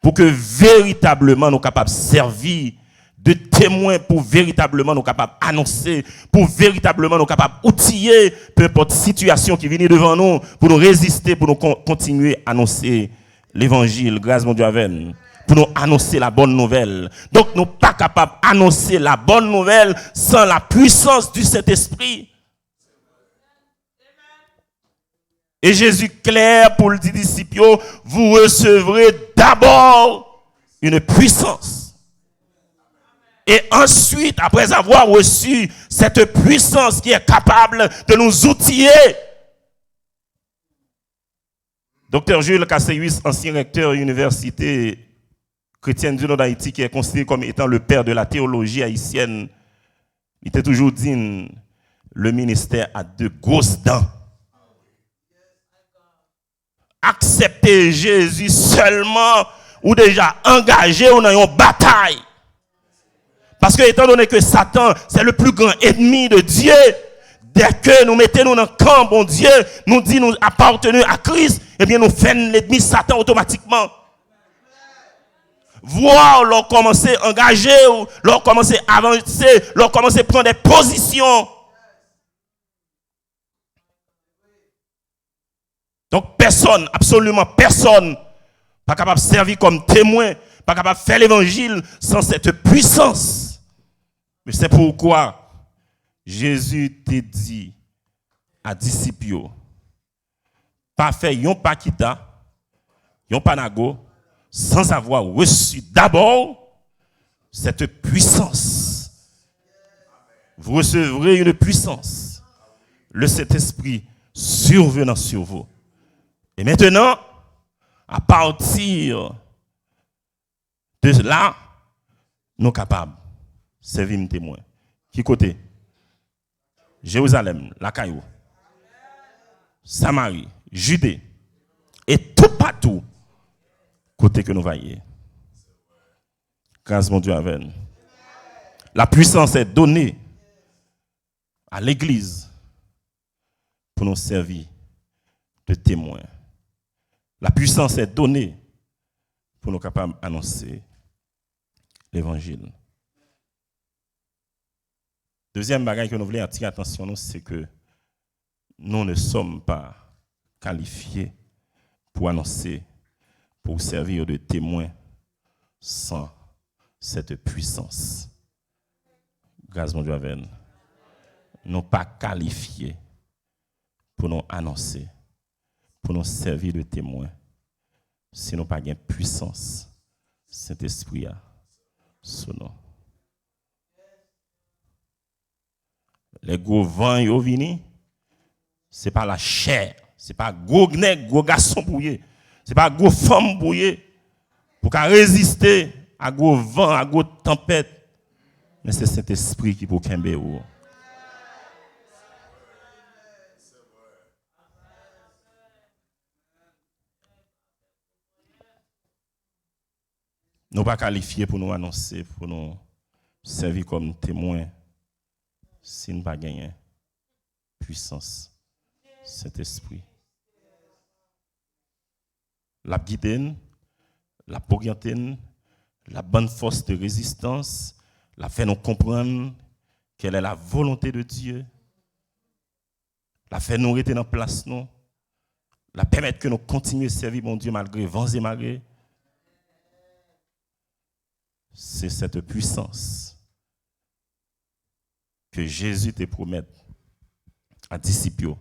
pour que véritablement nous soyons capables de servir de témoins, pour véritablement nous capables d'annoncer, pour véritablement nous capables d'outiller peu importe situation qui vient devant nous, pour nous résister, pour nous continuer à annoncer l'évangile, grâce mon Dieu avec nous, pour nous annoncer la bonne nouvelle. Donc nous ne sommes pas capables d'annoncer la bonne nouvelle sans la puissance du Saint-Esprit. Et Jésus clair pour le disciple, vous recevrez d'abord une puissance. Et ensuite, après avoir reçu cette puissance qui est capable de nous outiller, Dr. Jules Casseyus, ancien recteur de l'université chrétienne du Nord d'Haïti, qui est considéré comme étant le père de la théologie haïtienne, il était toujours dit, le ministère a de grosses dents. Accepter Jésus seulement ou déjà engagé dans une bataille. Parce que étant donné que Satan, c'est le plus grand ennemi de Dieu, dès que nous mettons dans le camp, bon Dieu, nous dit nous appartenons à Christ, eh bien nous faisons l'ennemi Satan automatiquement. Voir leur commencer à engager, leur commencer à avancer, leur commencer à prendre des positions. Donc personne, absolument personne, pas capable de servir comme témoin, pas capable de faire l'évangile sans cette puissance. Mais c'est pourquoi Jésus te dit à disciples, pas faire yon pakita, yon panago, sans avoir reçu d'abord cette puissance. Vous recevrez une puissance, le Saint-Esprit survenant sur vous. Et maintenant, à partir de là, nous sommes capables de servir un témoin. Qui côté? Jérusalem, la Caillou, Samarie, Judée, et tout partout, côté que nous voyons. Grâce mon Dieu avec nous. La puissance est donnée à l'Église pour nous servir de témoins. La puissance est donnée pour nous capables d'annoncer l'évangile. Deuxième bagage que nous voulons attirer attention, c'est que nous ne sommes pas qualifiés pour annoncer, pour servir de témoins sans cette puissance. Grâce mon Dieu avec nous. Nous ne sommes pas qualifiés pour nous annoncer, pour nous servir de témoins, si nous n'avons pas de puissance, Saint-Esprit a sous nous. Les gros vents qui viennent, ce n'est pas la chair, ce n'est pas gros nègre, gros garçon pour y, ce n'est pas gros femme pour y, pour résister à gros vent, à gros tempête. Mais c'est cet esprit qui peut kembe ou. Nous pas qualifiés pour nous annoncer, pour nous servir comme témoins, si nous pas gagner puissance, cet esprit. La guider, la orienter, la bonne force de résistance, la fait nous comprendre quelle est la volonté de Dieu, la fait nous rester dans place nous, la permettre que nous continuions à servir mon Dieu malgré vents et marées. C'est cette puissance que Jésus te promet à disciples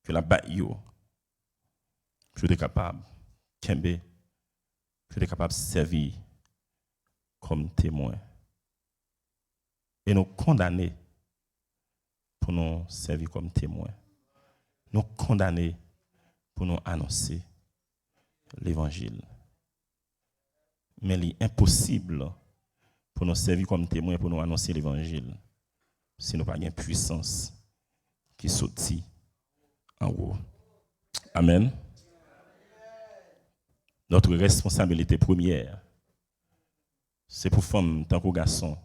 que la bataille je suis capable kembe je suis capable de servir comme témoin et nous condamner pour nous servir comme témoin, nous condamner pour nous annoncer l'évangile. Mais il est impossible pour nous servir comme témoins, pour nous annoncer l'évangile, si nous n'avons pas une puissance qui sortit en haut. Amen. Notre responsabilité première, c'est pour femmes, tant que garçons,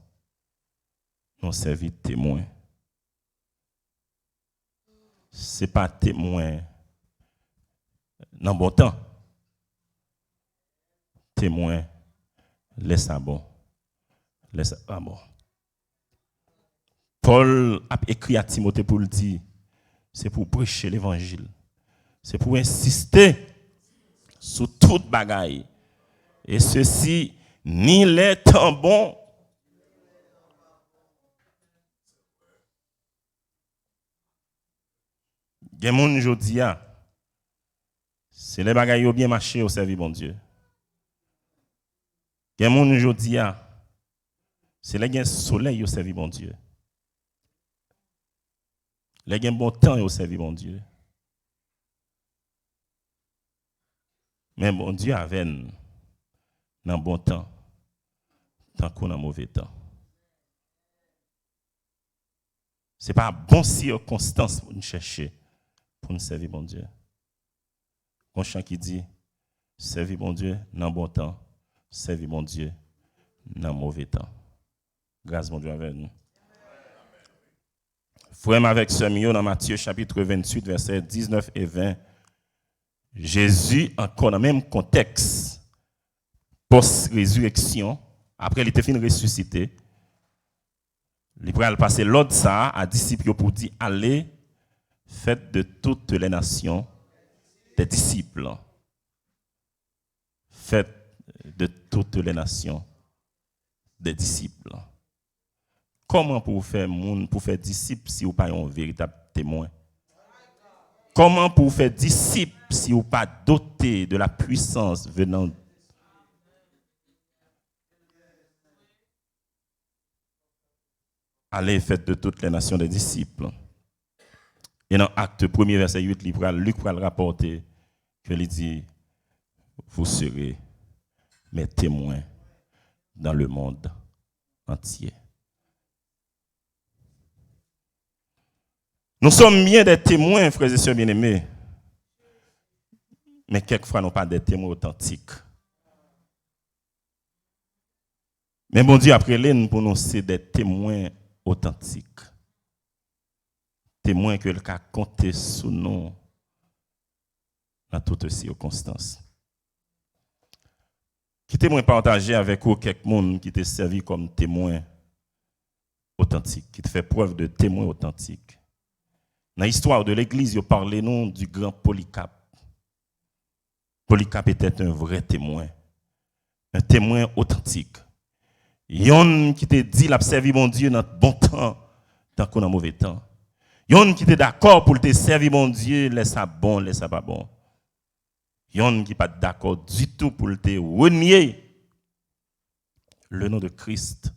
nous servir de témoins. Ce n'est pas témoin dans bon temps. Témoin, laisse ça bon. Laisse ça pas bon. Paul a écrit à Timothée pour le dire, c'est pour prêcher l'évangile. C'est pour insister sur toute bagaille. Et ceci, ni les temps bons, gen moun jodi a, c'est les bagailles yo bien marché au service bon Dieu. Gen moun jodi a, c'est les gen soleil au service bon Dieu. Les gen bon temps au service bon Dieu. Mais bon Dieu avait dans bon temps, tant qu'on a mauvais temps. C'est pas bon circonstance pour nous chercher, pour nous servir bon Dieu. Un chant qui dit, servir bon Dieu dans bon temps, servir bon Dieu dans mauvais temps. Grâce bon Dieu avec nous. Frère avec ce milieu dans Matthieu chapitre 28, versets 19 et 20, Jésus, encore dans le même contexte, post-résurrection, après il était fini ressuscité, il va passer l'ordre ça à disciples pour dire allez, faites de toutes les nations des disciples. Faites de toutes les nations des disciples. Comment pour faire disciple si vous n'avez pas un véritable témoin? Comment pour faire disciple si vous n'êtes pas doté de la puissance venant? Allez, faites de toutes les nations des disciples. Et dans Acte 1er, verset 8, Luc va le rapporter que il dit, vous serez mes témoins dans le monde entier. Nous sommes bien des témoins, frères et sœurs bien-aimés, mais quelquefois nous pas des témoins authentiques. Mais bon Dieu, après nous, pour nous, c'est des témoins authentiques. Témoins que le cas compter sur nous dans toutes circonstances. Qui témoin partager avec vous quelqu'un qui t'a servi comme témoin authentique, qui te fait preuve de témoin authentique. Dans l'histoire de l'Église, il parlait nous du grand Polycarpe. Polycarpe était un vrai témoin, un témoin authentique. Yon qui te dit l'a servi mon Dieu dans bon temps, tant qu'on a mauvais temps. Yon qui te d'accord pour te servir mon Dieu, laisse ça bon, laisse ça pas bon. Yon qui pas d'accord du tout pour te renier le nom de Christ.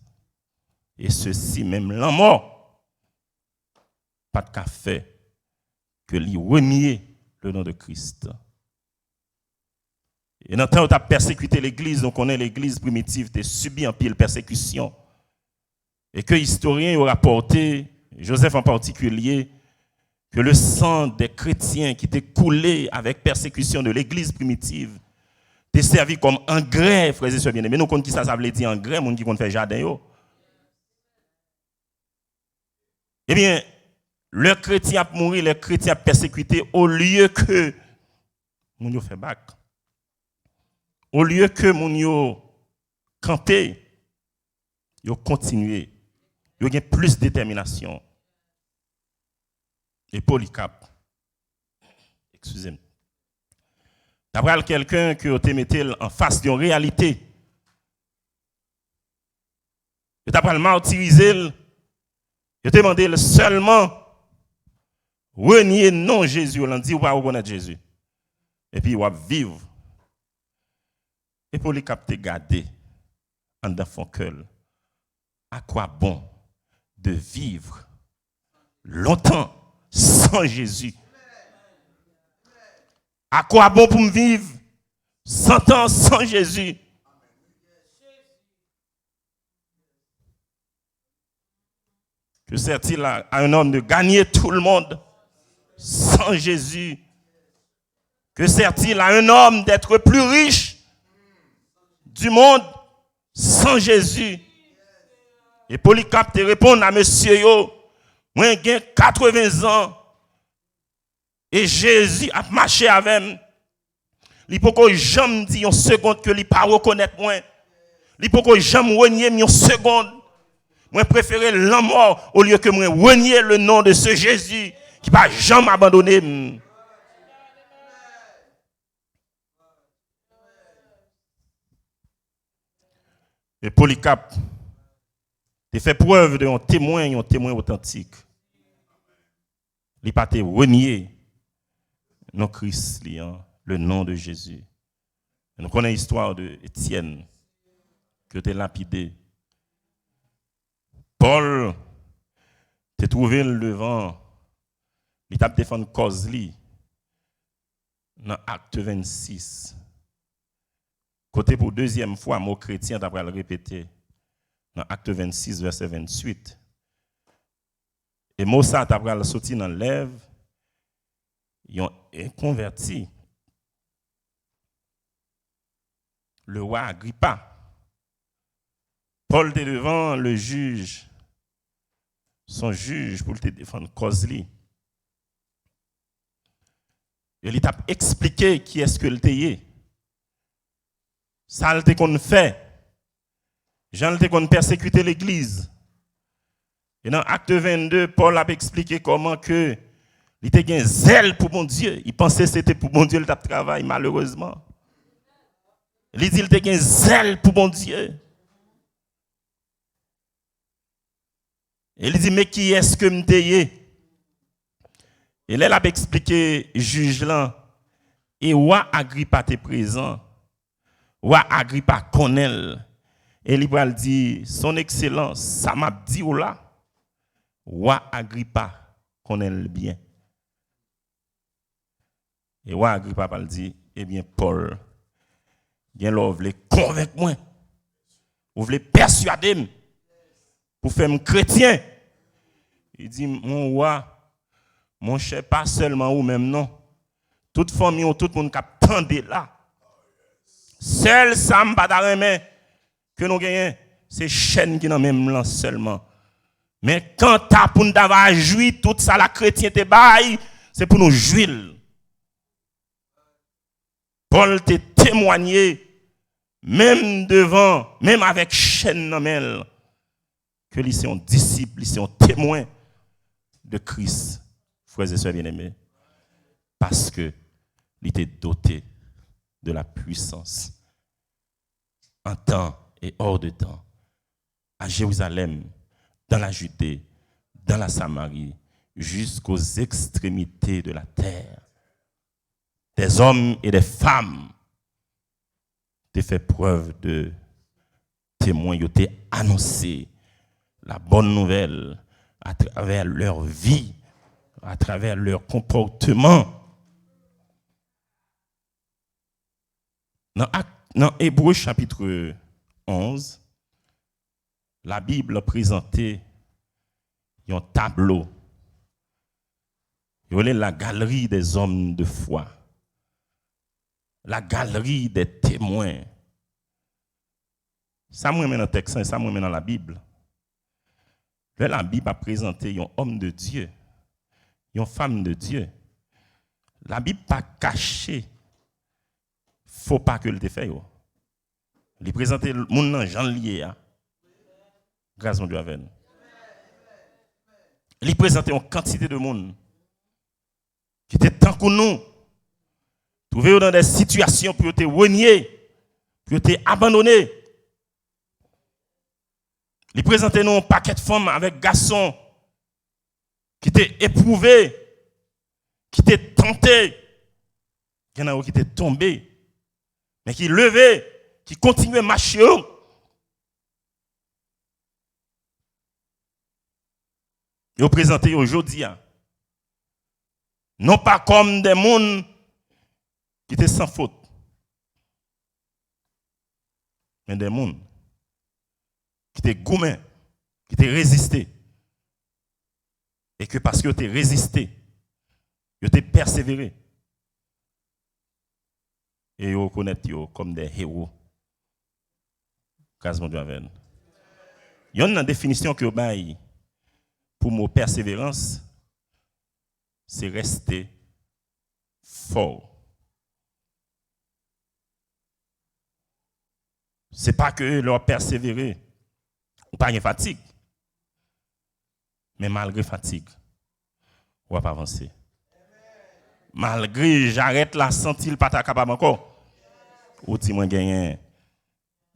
Et ceci même la mort. Pas de café que lui renier le nom de Christ. Et dans le temps où tu as persécuté l'église, on connaît l'église primitive, tu as subi un pile persécution. Et que historiens ont rapporté, Joseph en particulier, que le sang des chrétiens qui était coulé avec persécution de l'église primitive t'est servi comme engrais, frères et sœurs bien-aimés. Nous connaissons qui ça veut dire engrais, monde qui compte faire jardin yo. Eh bien, le chrétien a mouru, le chrétien a persécuté au lieu que moun yo fait bac. Au lieu que moun yo camper, yo continuer. Yo gen plus de détermination. Et Polycarpe. Excusez-moi. D'après quelqu'un qui a mis en face d'une réalité. Il t'a pas martyrisé, il t'a demandé seulement renier non Jésus, on dit ou pas reconnaître Jésus. Et puis il va vivre. Et Polycarpe t'a gardé en dans son cœur. À quoi bon de vivre longtemps sans Jésus? À quoi bon pour me vivre 100 ans sans Jésus? Que sert-il à un homme de gagner tout le monde sans Jésus? Que sert-il à un homme d'être plus riche du monde sans Jésus? Et Polycarpe te répond à monsieur yo, moi j'ai 80 ans et Jésus a marché avec moi. Il peut que jamais dire une seconde que il pas reconnaître moi. Il peut que jamais renier une seconde. Moi préférer la mort au lieu que moi renier le nom de ce Jésus qui va jamais abandonner. Et Polycarpe il fait preuve d'un témoin authentique. Il n'a pas été renié non Christ, le nom de Jésus. Nous connaissons l'histoire de Étienne, qui a été lapidé. Paul, tu trouvé le devant, il t'a défendu cause dans Acte 26. Côté pour deuxième fois, mot chrétien, d'après le répéter. Dans Acte 26, verset 28. Et Mossa, d'après le sorti dans l'Ève, ils ont converti le roi Agrippa. Paul était devant le juge, son juge pour te défendre cause li. Et il t'a expliqué qui est-ce que le était. Ça le qu'on fait. Jean le qu'on persécuter l'église. Et dans Acte 22, Paul a expliqué comment que il était un zèle pour mon Dieu. Il pensait que c'était pour mon Dieu le travail, malheureusement. Il dit qu'il était un zèle pour mon Dieu. Et il dit, mais qui est-ce que m'teye? Et là, il a expliqué, juge là, et roi Agrippa était présent. Roi Agrippa connaît. Et il va dire, son excellence, ça m'a dit ou là. Roi Agrippa connaît bien. Et roi Agrippa va dire, eh bien, Paul, bien là, vous voulez convaincre moi. Vous voulez persuader pour faire un chrétien. Il dit, mon roi, mon cher, pas seulement ou même non. Toute famille ou tout le monde qui attendait là. Seul Sam Badareme que nous gagnons, c'est chaîne qui n'a même là seulement. Mais quand t'as pour nous avoir joui, tout ça la chrétienté bail, c'est pour nous jouir. Paul t'a témoigné, même devant, même avec chaîne namel, que ils sont disciples, ils sont témoins de Christ, frères et sœurs bien-aimés, parce que il était doté de la puissance en temps et hors de temps, à Jérusalem, dans la Judée, dans la Samarie, jusqu'aux extrémités de la terre. Des hommes et des femmes ont fait preuve de témoins, ils ont annoncé la bonne nouvelle à travers leur vie, à travers leur comportement. Dans Hébreux chapitre 11, la Bible a présenté un tableau. Il y a la galerie des hommes de foi. La galerie des témoins. Ça me met dans le texte, ça me met dans la Bible. La Bible a présenté un homme de Dieu, une femme de Dieu. La Bible pas caché. Faut pas que le te fait. Il présente le monde dans Jean lié. Grâce à Dieu avec nous. Il présente une quantité de monde qui était tant que nous. Trouvez dans des situations pour te renier, pour te abandonner. Il présente nous un paquet de femmes avec garçons qui étaient éprouvés, qui étaient tentés, qui étaient tombés. Mais qui levait, qui continuait à marcher. Et vous présentez aujourd'hui, non pas comme des mondes qui étaient sans faute, mais des mondes qui étaient gourmands, qui étaient résistés. Et que parce qu'ils étaient résistés, ils étaient persévérés. Et ils reconnaissent comme des héros. Grâce à Dieu avec nous. Il y a une définition que je pour mon persévérance, c'est rester fort. Ce n'est pas que leur persévérer, ou pas de fatigue. Mais malgré fatigue, on va pas avancer. Malgré j'arrête la sentir pas capable encore. Ou dit moi gagner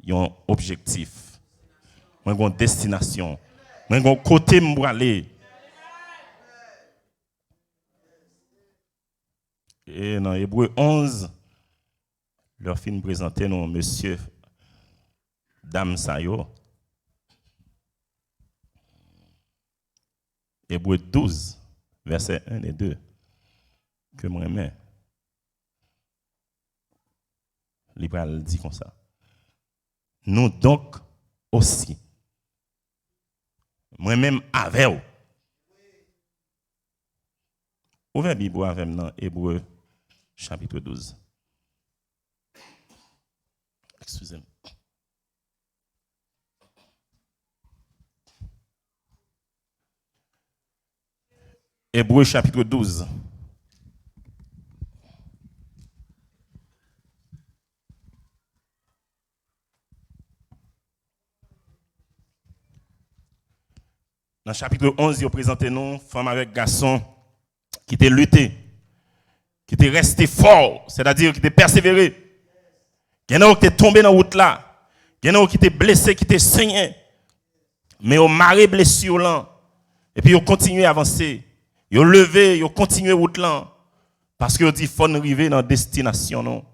un objectif. Moi une destination. Moi un côté m'pour aller. Et dans Hébreux 11 leur fin présenter nous monsieur dame Sayo. Hébreux 12 verset 1 et 2. Que moi aime. L'Hébreu dit comme ça. Nous donc aussi. Moi-même avec vous. Ouvrez la Bible avec moi dans Hébreux chapitre 12. Excusez-moi. Hébreux chapitre 12. Dans le chapitre 11, il présente nous, femmes avec garçons, qui étaient luttés, qui étaient restés forts, c'est-à-dire qui étaient persévérés. Il y en a qui étaient tombés dans la route là. Il y en a qui étaient blessés, qui étaient saignés. Mais ils ont marré blessure là. Et puis ils ont continué à avancer. Ils ont levé, ils ont continué la route là. Parce qu'ils ont dit qu'il faut arriver dans la destination. Non?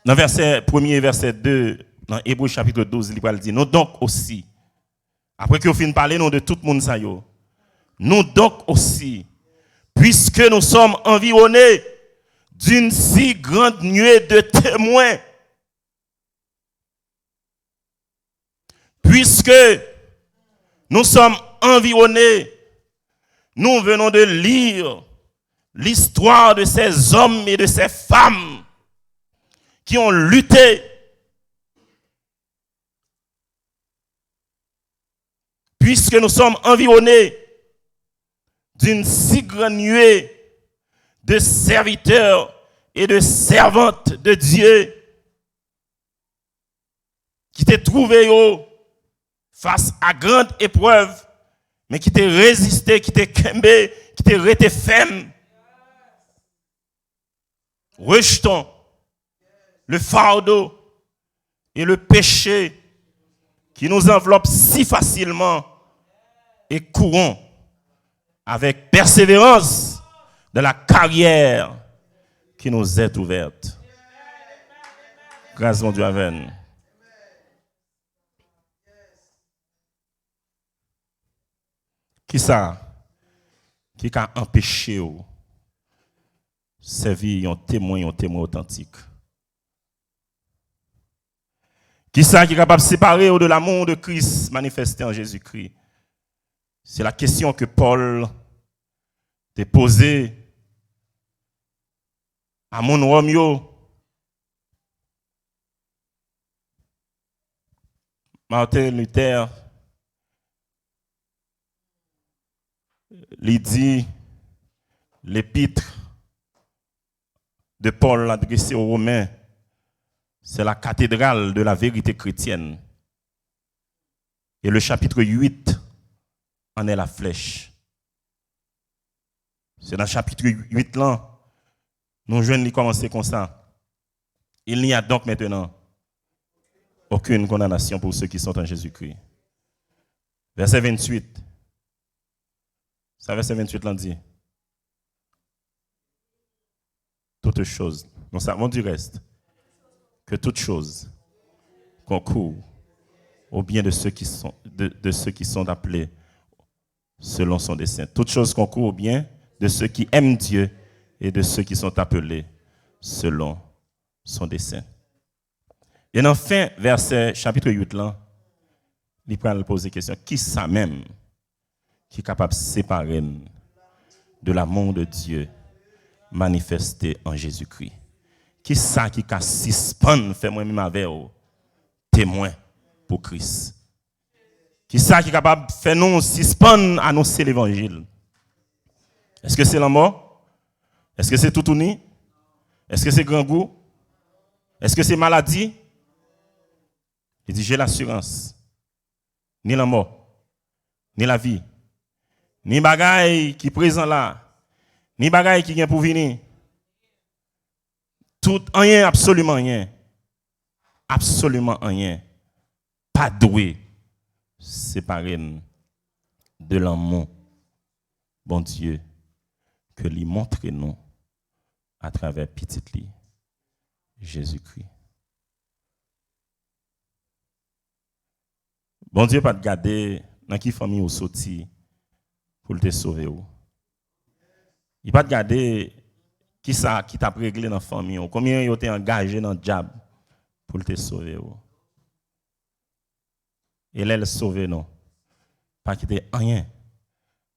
Dans verset 1er, verset 2, dans Hébreux chapitre 12, il dit, nous donc aussi, après que vous finissez de parler de tout le monde, nous donc aussi, puisque nous sommes environnés d'une si grande nuée de témoins, puisque nous sommes environnés, nous venons de lire l'histoire de ces hommes et de ces femmes qui ont lutté, puisque nous sommes environnés d'une si grande nuée de serviteurs et de servantes de Dieu qui t'est trouvé face à grande épreuve, mais qui t'est résisté, qui t'est kembé, qui t'est resté ferme. Rejetons le fardeau et le péché qui nous enveloppe si facilement et courons avec persévérance de la carrière qui nous est ouverte. Grâce à Dieu avec nous. Qui ça? Qui a empêché servir un témoin authentique. Qui ça qui est capable de séparer de l'amour de Christ manifesté en Jésus-Christ? C'est la question que Paul t'a posée à mon Romeo. Martin Luther lui dit l'épître de Paul adressé aux Romains, c'est la cathédrale de la vérité chrétienne. Et le chapitre 8 en est la flèche. C'est dans le chapitre 8 là, nous jeunes commencer comme ça. Il n'y a donc maintenant aucune condamnation pour ceux qui sont en Jésus-Christ. Verset 28. Ça, verset 28 là dit. Toute chose, nous savons du reste, que toute chose concourt au bien de ceux qui sont, de ceux qui sont appelés selon son dessein. Toute chose concourt au bien de ceux qui aiment Dieu et de ceux qui sont appelés selon son dessein. Et enfin, verset chapitre 8 là, il prend poser la question, qui ça même qui est capable de séparer de l'amour de Dieu manifesté en Jésus-Christ? Qui ça qui a suspend fait moi-même avec vous témoin pour Christ? Qui ça qui est capable de faire nous suspendre annoncer l'évangile? Est-ce que c'est la mort? Est-ce que c'est tout uni? Est-ce que c'est grand goût? Est-ce que c'est maladie? Il dit, j'ai l'assurance. Ni la mort, ni la vie, ni bagaille qui est présent là, ni bagaille qui vient pour venir. Tout, rien, absolument rien. Absolument rien. Pas doué. Séparé de l'amour, bon Dieu, que lui montre nous à travers petit lit, Jésus-Christ. Bon Dieu, pas de garder dans qui famille ou sorti pour te sauver. Il pas de garder qui ça qui t'a réglé dans la famille, combien il été engagé dans le job pour te sauver. Et là, le sauver, non. Pas quitter rien,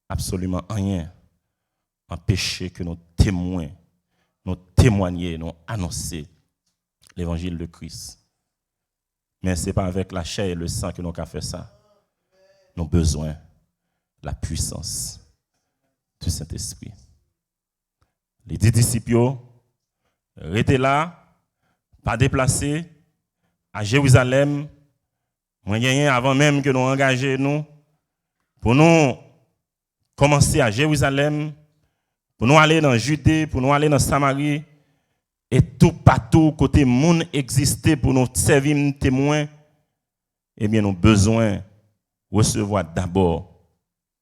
absolument rien, empêcher que nos témoins, nous témoigner, nous annoncer l'évangile de Christ. Mais ce n'est pas avec la chair et le sang que nous avons fait ça. Nous avons besoin de la puissance du Saint-Esprit. Les 10 disciples étaient là, pas déplacés, à Jérusalem. Moi, avant même que nous engagions nous, pour nous commencer à Jérusalem, pour nous aller dans Judée, pour nous aller dans Samarie, et tout partout côté monde existait pour nous servir témoins, eh bien, nous avons besoin de recevoir d'abord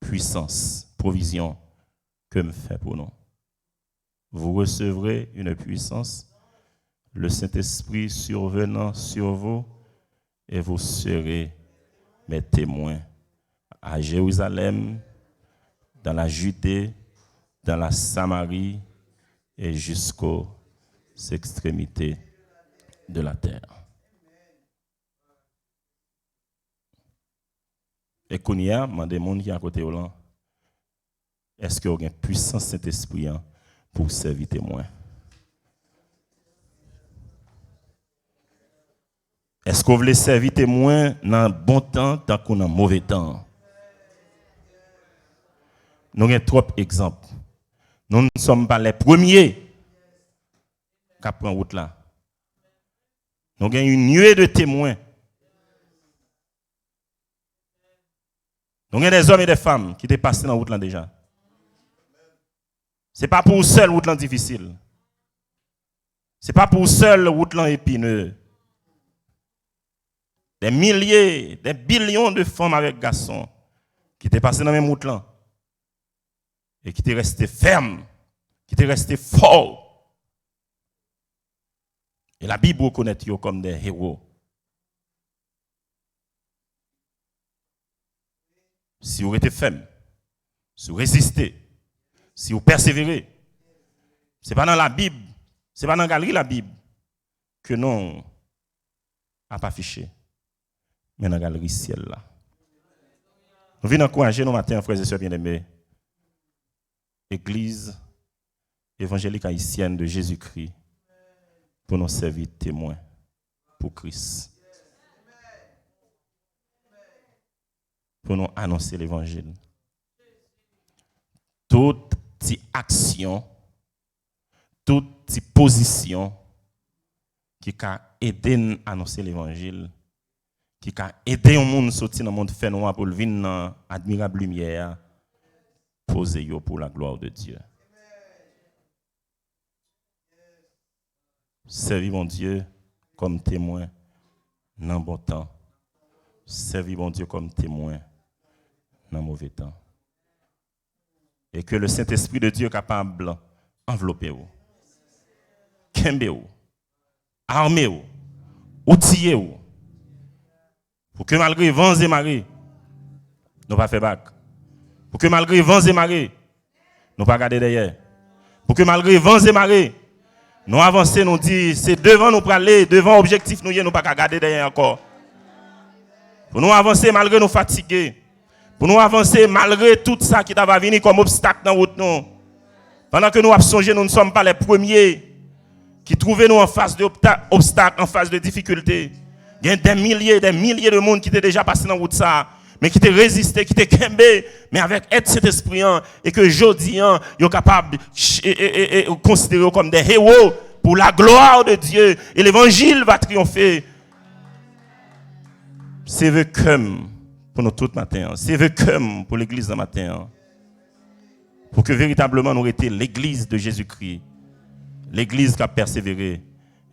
puissance, provision que me fait pour nous. Vous recevrez une puissance, le Saint-Esprit survenant sur vous, et vous serez mes témoins à Jérusalem, dans la Judée, dans la Samarie et jusqu'aux extrémités de la terre. Et qu'on y a, des gens qui sont à côté de là, est-ce que vous avez une puissance Saint-Esprit pour servir témoin? Est-ce que vous voulez servir témoin dans le bon temps, tant qu'on dans le mauvais temps? Nous avons trop d'exemples. Nous ne sommes pas les premiers qui prennent route là. Nous avons une nuée de témoins. Nous avons des hommes et des femmes qui étaient passés dans la route là déjà. Ce n'est pas pour seul route là difficile. Ce n'est pas pour seul route là épineux. Des milliers, des billions de femmes avec garçons qui étaient passés dans la même route là et qui étaient restés fermes, qui étaient restés forts. Et la Bible reconnaît eux comme des héros. Si vous êtes ferme, si vous résistez, si vous persévérez, Ce n'est pas dans la Bible, ce n'est pas dans la galerie la Bible que non a pas affiché, mais dans la galerie ciel là. Nous venons encourager nos matins, frères et sœurs bien-aimés, Église évangélique haïtienne de Jésus-Christ, pour nous servir témoins pour Christ. Pour nous annoncer l'évangile. Toute petite action, toute petite position qui a aidé à annoncer l'évangile, qui a aidé au monde à sortir dans le monde fait noir pour le venir dans admirable lumière, posez-vous pour la gloire de Dieu. Servis mon Dieu comme témoin dans bon temps. Servis mon Dieu comme témoin dans mauvais temps. Et que le Saint-Esprit de Dieu capable d'envelopper vous, kembe vous, armer vous, outiller vous, pour que malgré vents et marées, nous ne pas faire bac. Pour que malgré vents et marées, nous ne pas garder derrière. Pour que malgré vents et marées, nous avancer, nous dire, c'est devant nous aller, devant l'objectif, nous ne pas garder derrière encore. Pour nous avancer malgré nous fatiguer. Pour nous avancer malgré tout ça qui va venir comme obstacle dans notre nous. Pendant que nous avons songé, nous ne sommes pas les premiers qui trouvent nous en face d'obstacles, en face de difficultés. Il y a des milliers de monde qui étaient déjà passés dans route ça, mais qui étaient résistés, qui étaient kembé, mais avec aide cet esprit et que aujourd'hui, ils sont capables de considérer comme des héros pour la gloire de Dieu et l'évangile va triompher. C'est le comme pour nous tout matin, c'est le comme pour l'église ce matin. Pour que véritablement nous étions l'église de Jésus-Christ, l'église qui a persévéré,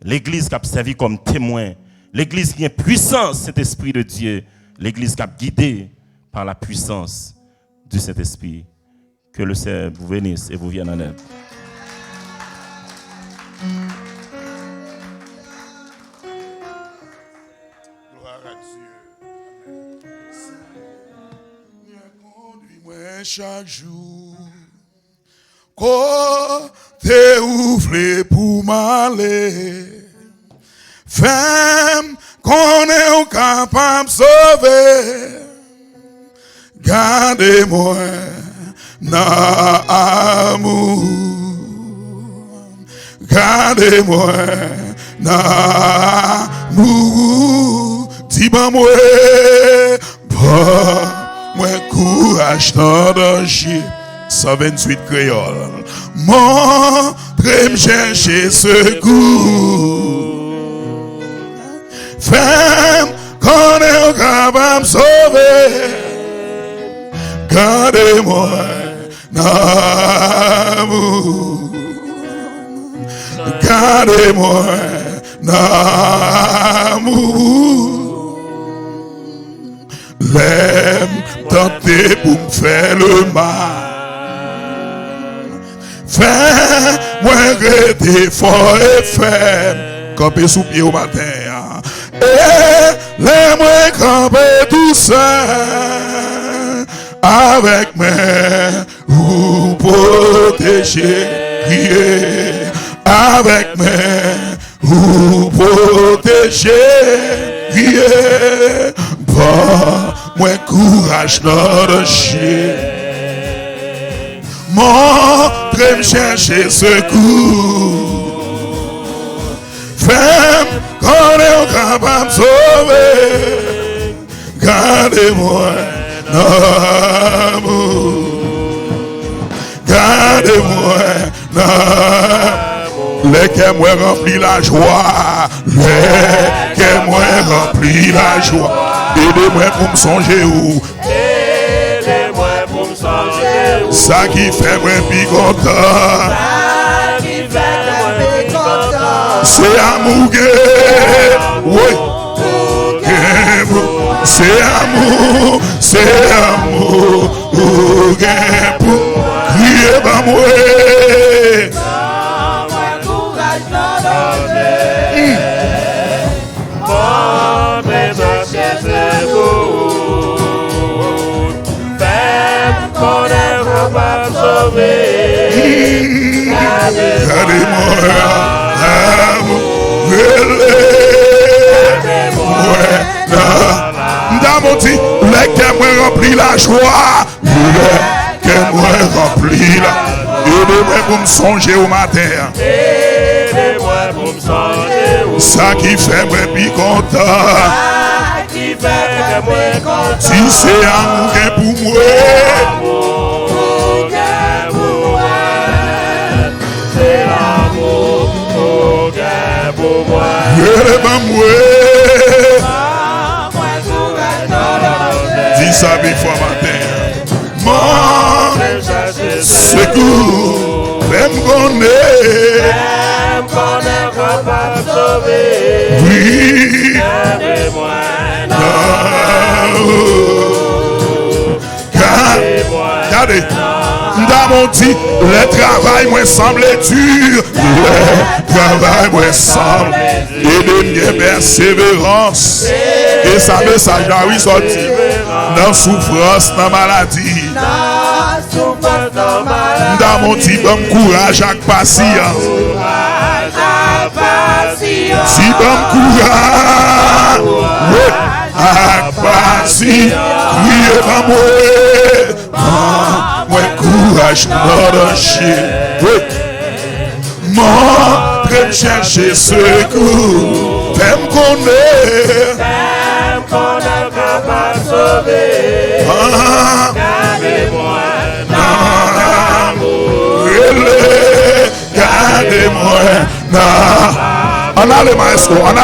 l'église qui a servi comme témoin, l'église qui est puissance, cet esprit de Dieu, l'église qui a guidé par la puissance du Saint-Esprit. Que le Seigneur vous bénisse et vous vienne en aide. Gloire à Dieu. Seigneur, conduis-moi chaque jour. Côté ouvlé pour m'aller. Femme qu'on est capable de sauver. Gardez-moi dans l'amour. Gardez-moi dans l'amour. Dis-moi, moi, courage dans le danger. 128 créoles. Montrez-moi chercher secours. Femme qu'on est capable de sauver. Gardez-moi dans l'amour. Gardez-moi dans l'amour. L'aime tenter pour me faire le mal. Fais-moi regretter fort et ferme. Camper sous pied au matin. Et laisse-moi camper tout seul. Avec moi, vous protéger. Crier. Avec moi, vous protéger. Crier. Bon, moi courage dans le chien. Montrez-moi chercher secours. Femme, qu'on est capable de sauver. Gardez-moi dans l'amour. Gardez-moi dans l'amour. Les que moi remplis la joie. Les que moi remplis la joie. Aidez-moi pour me songer où. Aidez-moi pour me songer où. Ça qui fait moi plus content. Ça qui fait moi plus content. C'est amour, oui. C'est amour, pour crier par moi. Courage dans l'enlever. Montrez ma chaise vous. Faites qu'on est capable de sauver. rempli la joie. Que moi rempli la. Aidez-moi pour me songer au matin. Aidez-moi pour me songer. Ça qui fait moi plus content. Qui fait que moi content. Si c'est amour que pour moi. Amour que pour moi. C'est l'amour que pour moi. Aidez-moi moi. Dis ça une fois matin. Mon secours, même qu'on est capable de sauver. Oui, Gardez-moi. Regardez, dans mon dit, le travail moi semble dur. Le travail moi semble et de mieux persévérance. Et ça message là oui sorti. Dans souffrance, dans maladie. Dans mon dit, bon courage avec patience. Si bon courage, oui, avec patience, priez pour moi courage dans le chien. Oui, moi, je chercher secours, fais-moi connaître. Capable de sauver. Gardez-moi. Gardez-moi. On a le maestro, on a la.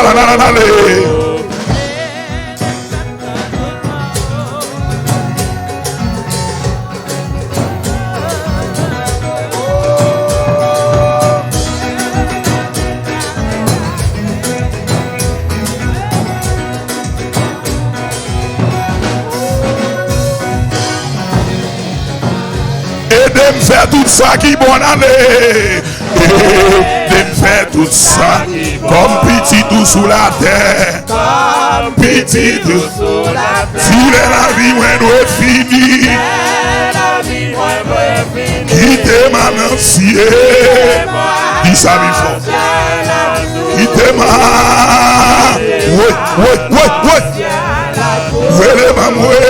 Aidez-moi faire tout ça qui bon aller. Aidez-moi faire tout ça comme petit tout sous la terre. Petit tout sous la terre. Si la vie moi doit finir. Quittez ma nancier. Dis ça mi fort. Quittez ma. Oui. Relève moi.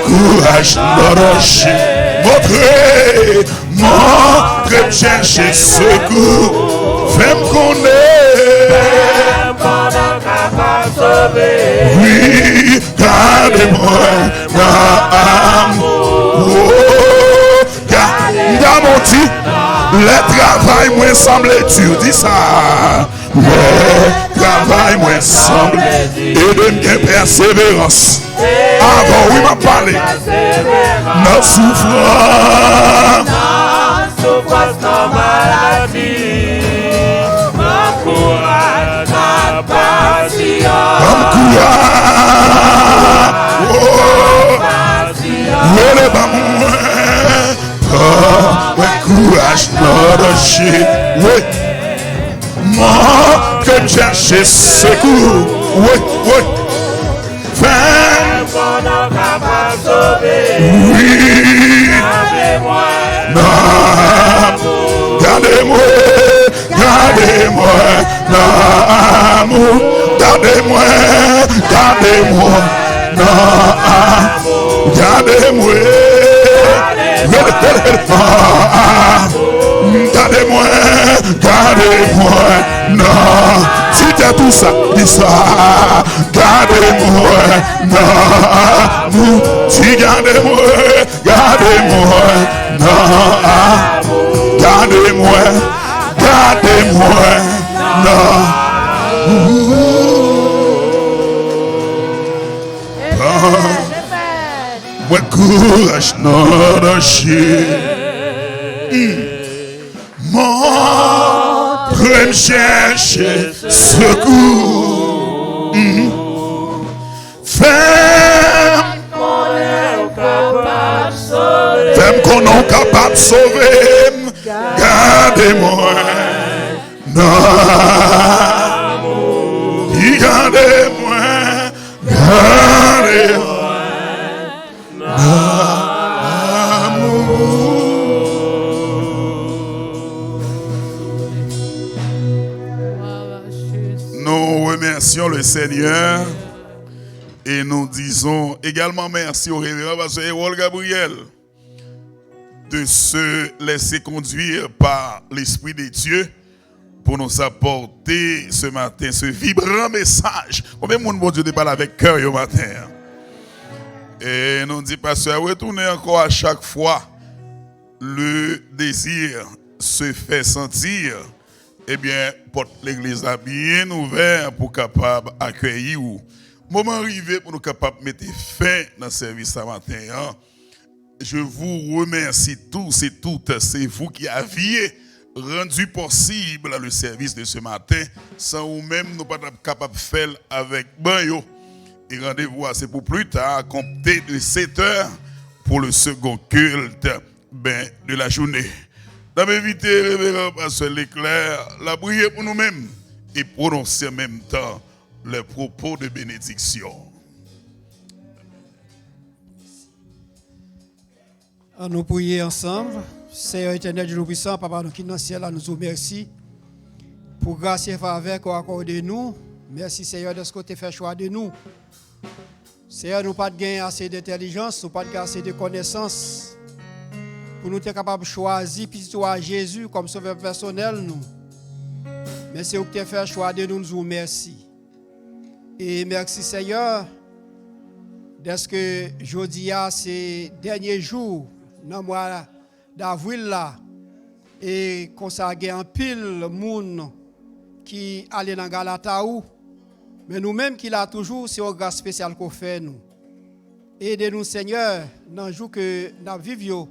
Courage dans le chien. Montrez, chercher secours. Fais-moi connaître. Oui, gardez-moi dans l'amour. Dans mon dit, le travail moi semble dur. Dis ça. Le travail moi semble et de bien persévérance. Avant oui m'a parlé. Notre souffrance. Notre maladie. Mon courage, ma patience. Mon courage. Relève moi. Mon courage notre chien. Oui. Moi que chercher secours. Oui. Oui. Gardez-moi. L'amour. Gardez-moi. Gardez-moi. Non, si t'as tout ça, dis ça. Gardez-moi, non, si gardez-moi, non, gardez-moi, non. Moi courage, non, chien. Montre-moi chercher secours. Femme qu'on est capable de sauver. Gardez-moi. Non. Gardez-moi. Nous remercions le Seigneur et Et nous disons également merci au révérend pasteur Erol Gabriel de se laisser conduire par l'Esprit de Dieu pour nous apporter ce matin ce vibrant message. Combien de monde, bon Dieu, parle avec cœur ce matin? Et nous dit, pasteur, retournez encore à chaque fois. Le désir se fait sentir. Eh bien, porte l'église a bien ouvert pour capable accueillir ou. Moment arrivé pour nous capables de mettre fin dans le service ce matin. Je vous remercie tous et toutes. C'est vous qui aviez rendu possible le service de ce matin. Sans vous-même, nous ne sommes pas capables de faire avec Banyo. Et rendez-vous c'est pour plus tard, à compter de 7 heures pour le second culte de la journée. Dans mes invités, révérend pasteur Leclerc, la prière pour nous-mêmes et prononcer en même temps les propos de bénédiction. Nous prions ensemble. Seigneur éternel, Dieu puissant, Papa, nous qui dans le ciel, nous vous remercions pour grâce et faveur qu'on accorde de nous. Merci Seigneur de ce que tu fait choix de nous. Seigneur, nous pas de gain assez d'intelligence, nous pas de assez de connaissance pour nous être capables de choisir petit toi Jésus comme sauveur personnel nous. Mais c'est vous qui fait choix de nous, nous vous remercions. Et merci Seigneur, parce que jeudi c'est dernier jour dans le mois d'avril là, et qu'on s'est en pile monde qui allait dans Galataou, mais nous-mêmes qui l'a toujours, c'est une grâce spéciale qu'on fait nous. Aidez-nous Seigneur dans le jour que nous vivons,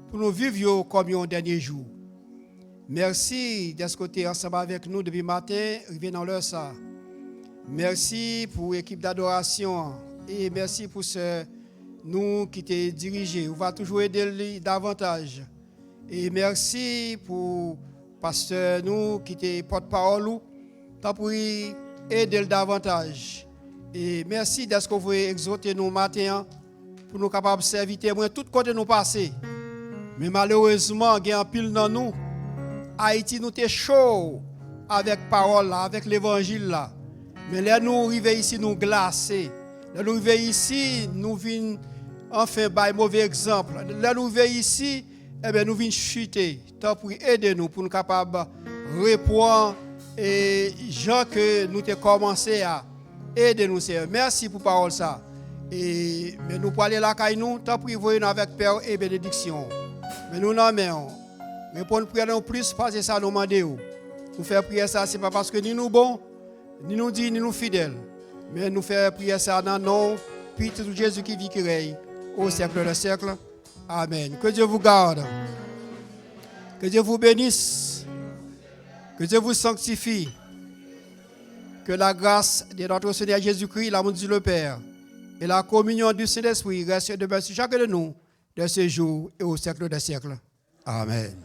pour nous vivre comme un dernier jour. Merci d'être côté ensemble avec nous depuis le matin, arrivé dans l'heure ça. Merci pour l'équipe d'adoration et merci pour nous qui t'es dirigé. On va toujours aider davantage. Et merci pour pasteur nous qui t'es porte-parole, tant pour aider davantage. Et merci d'être ce que vous exhorter nous matin pour nous capables de servir témoin tout côté nous passer. Mais malheureusement, il y a un pile dans nous. Haïti nous t'es chaud avec parole là, avec l'évangile là. Mais là nous arrivons ici nous glacés. Là nous arrivons ici nous venons enfin par mauvais exemple. Là nous arrivons ici eh bien nous venons chuter. Tant pour aider nous pour nous capables répondre et gens que nous t'ai commencé à aider nous Seigneur. Merci pour parole ça. Et mais nous pour aller là caille nous tant pour voyer nous avec père et bénédiction. Mais nous n'en mettons. Mais pour nous prier plus, parce que ça nous demande. Nous faire prier ça, ce n'est pas parce que nous bons, ni nous dit, ni nous fidèles. Mais nous faire prier ça dans le nom de Jésus qui vit, qui règne au siècle des siècles. Amen. Que Dieu vous garde. Que Dieu vous bénisse. Que Dieu vous sanctifie. Que la grâce de notre Seigneur Jésus-Christ, l'amour de Dieu le Père, et la communion du Saint-Esprit reste de sur chacun de nous, de ce jour et au siècle des siècles. Amen.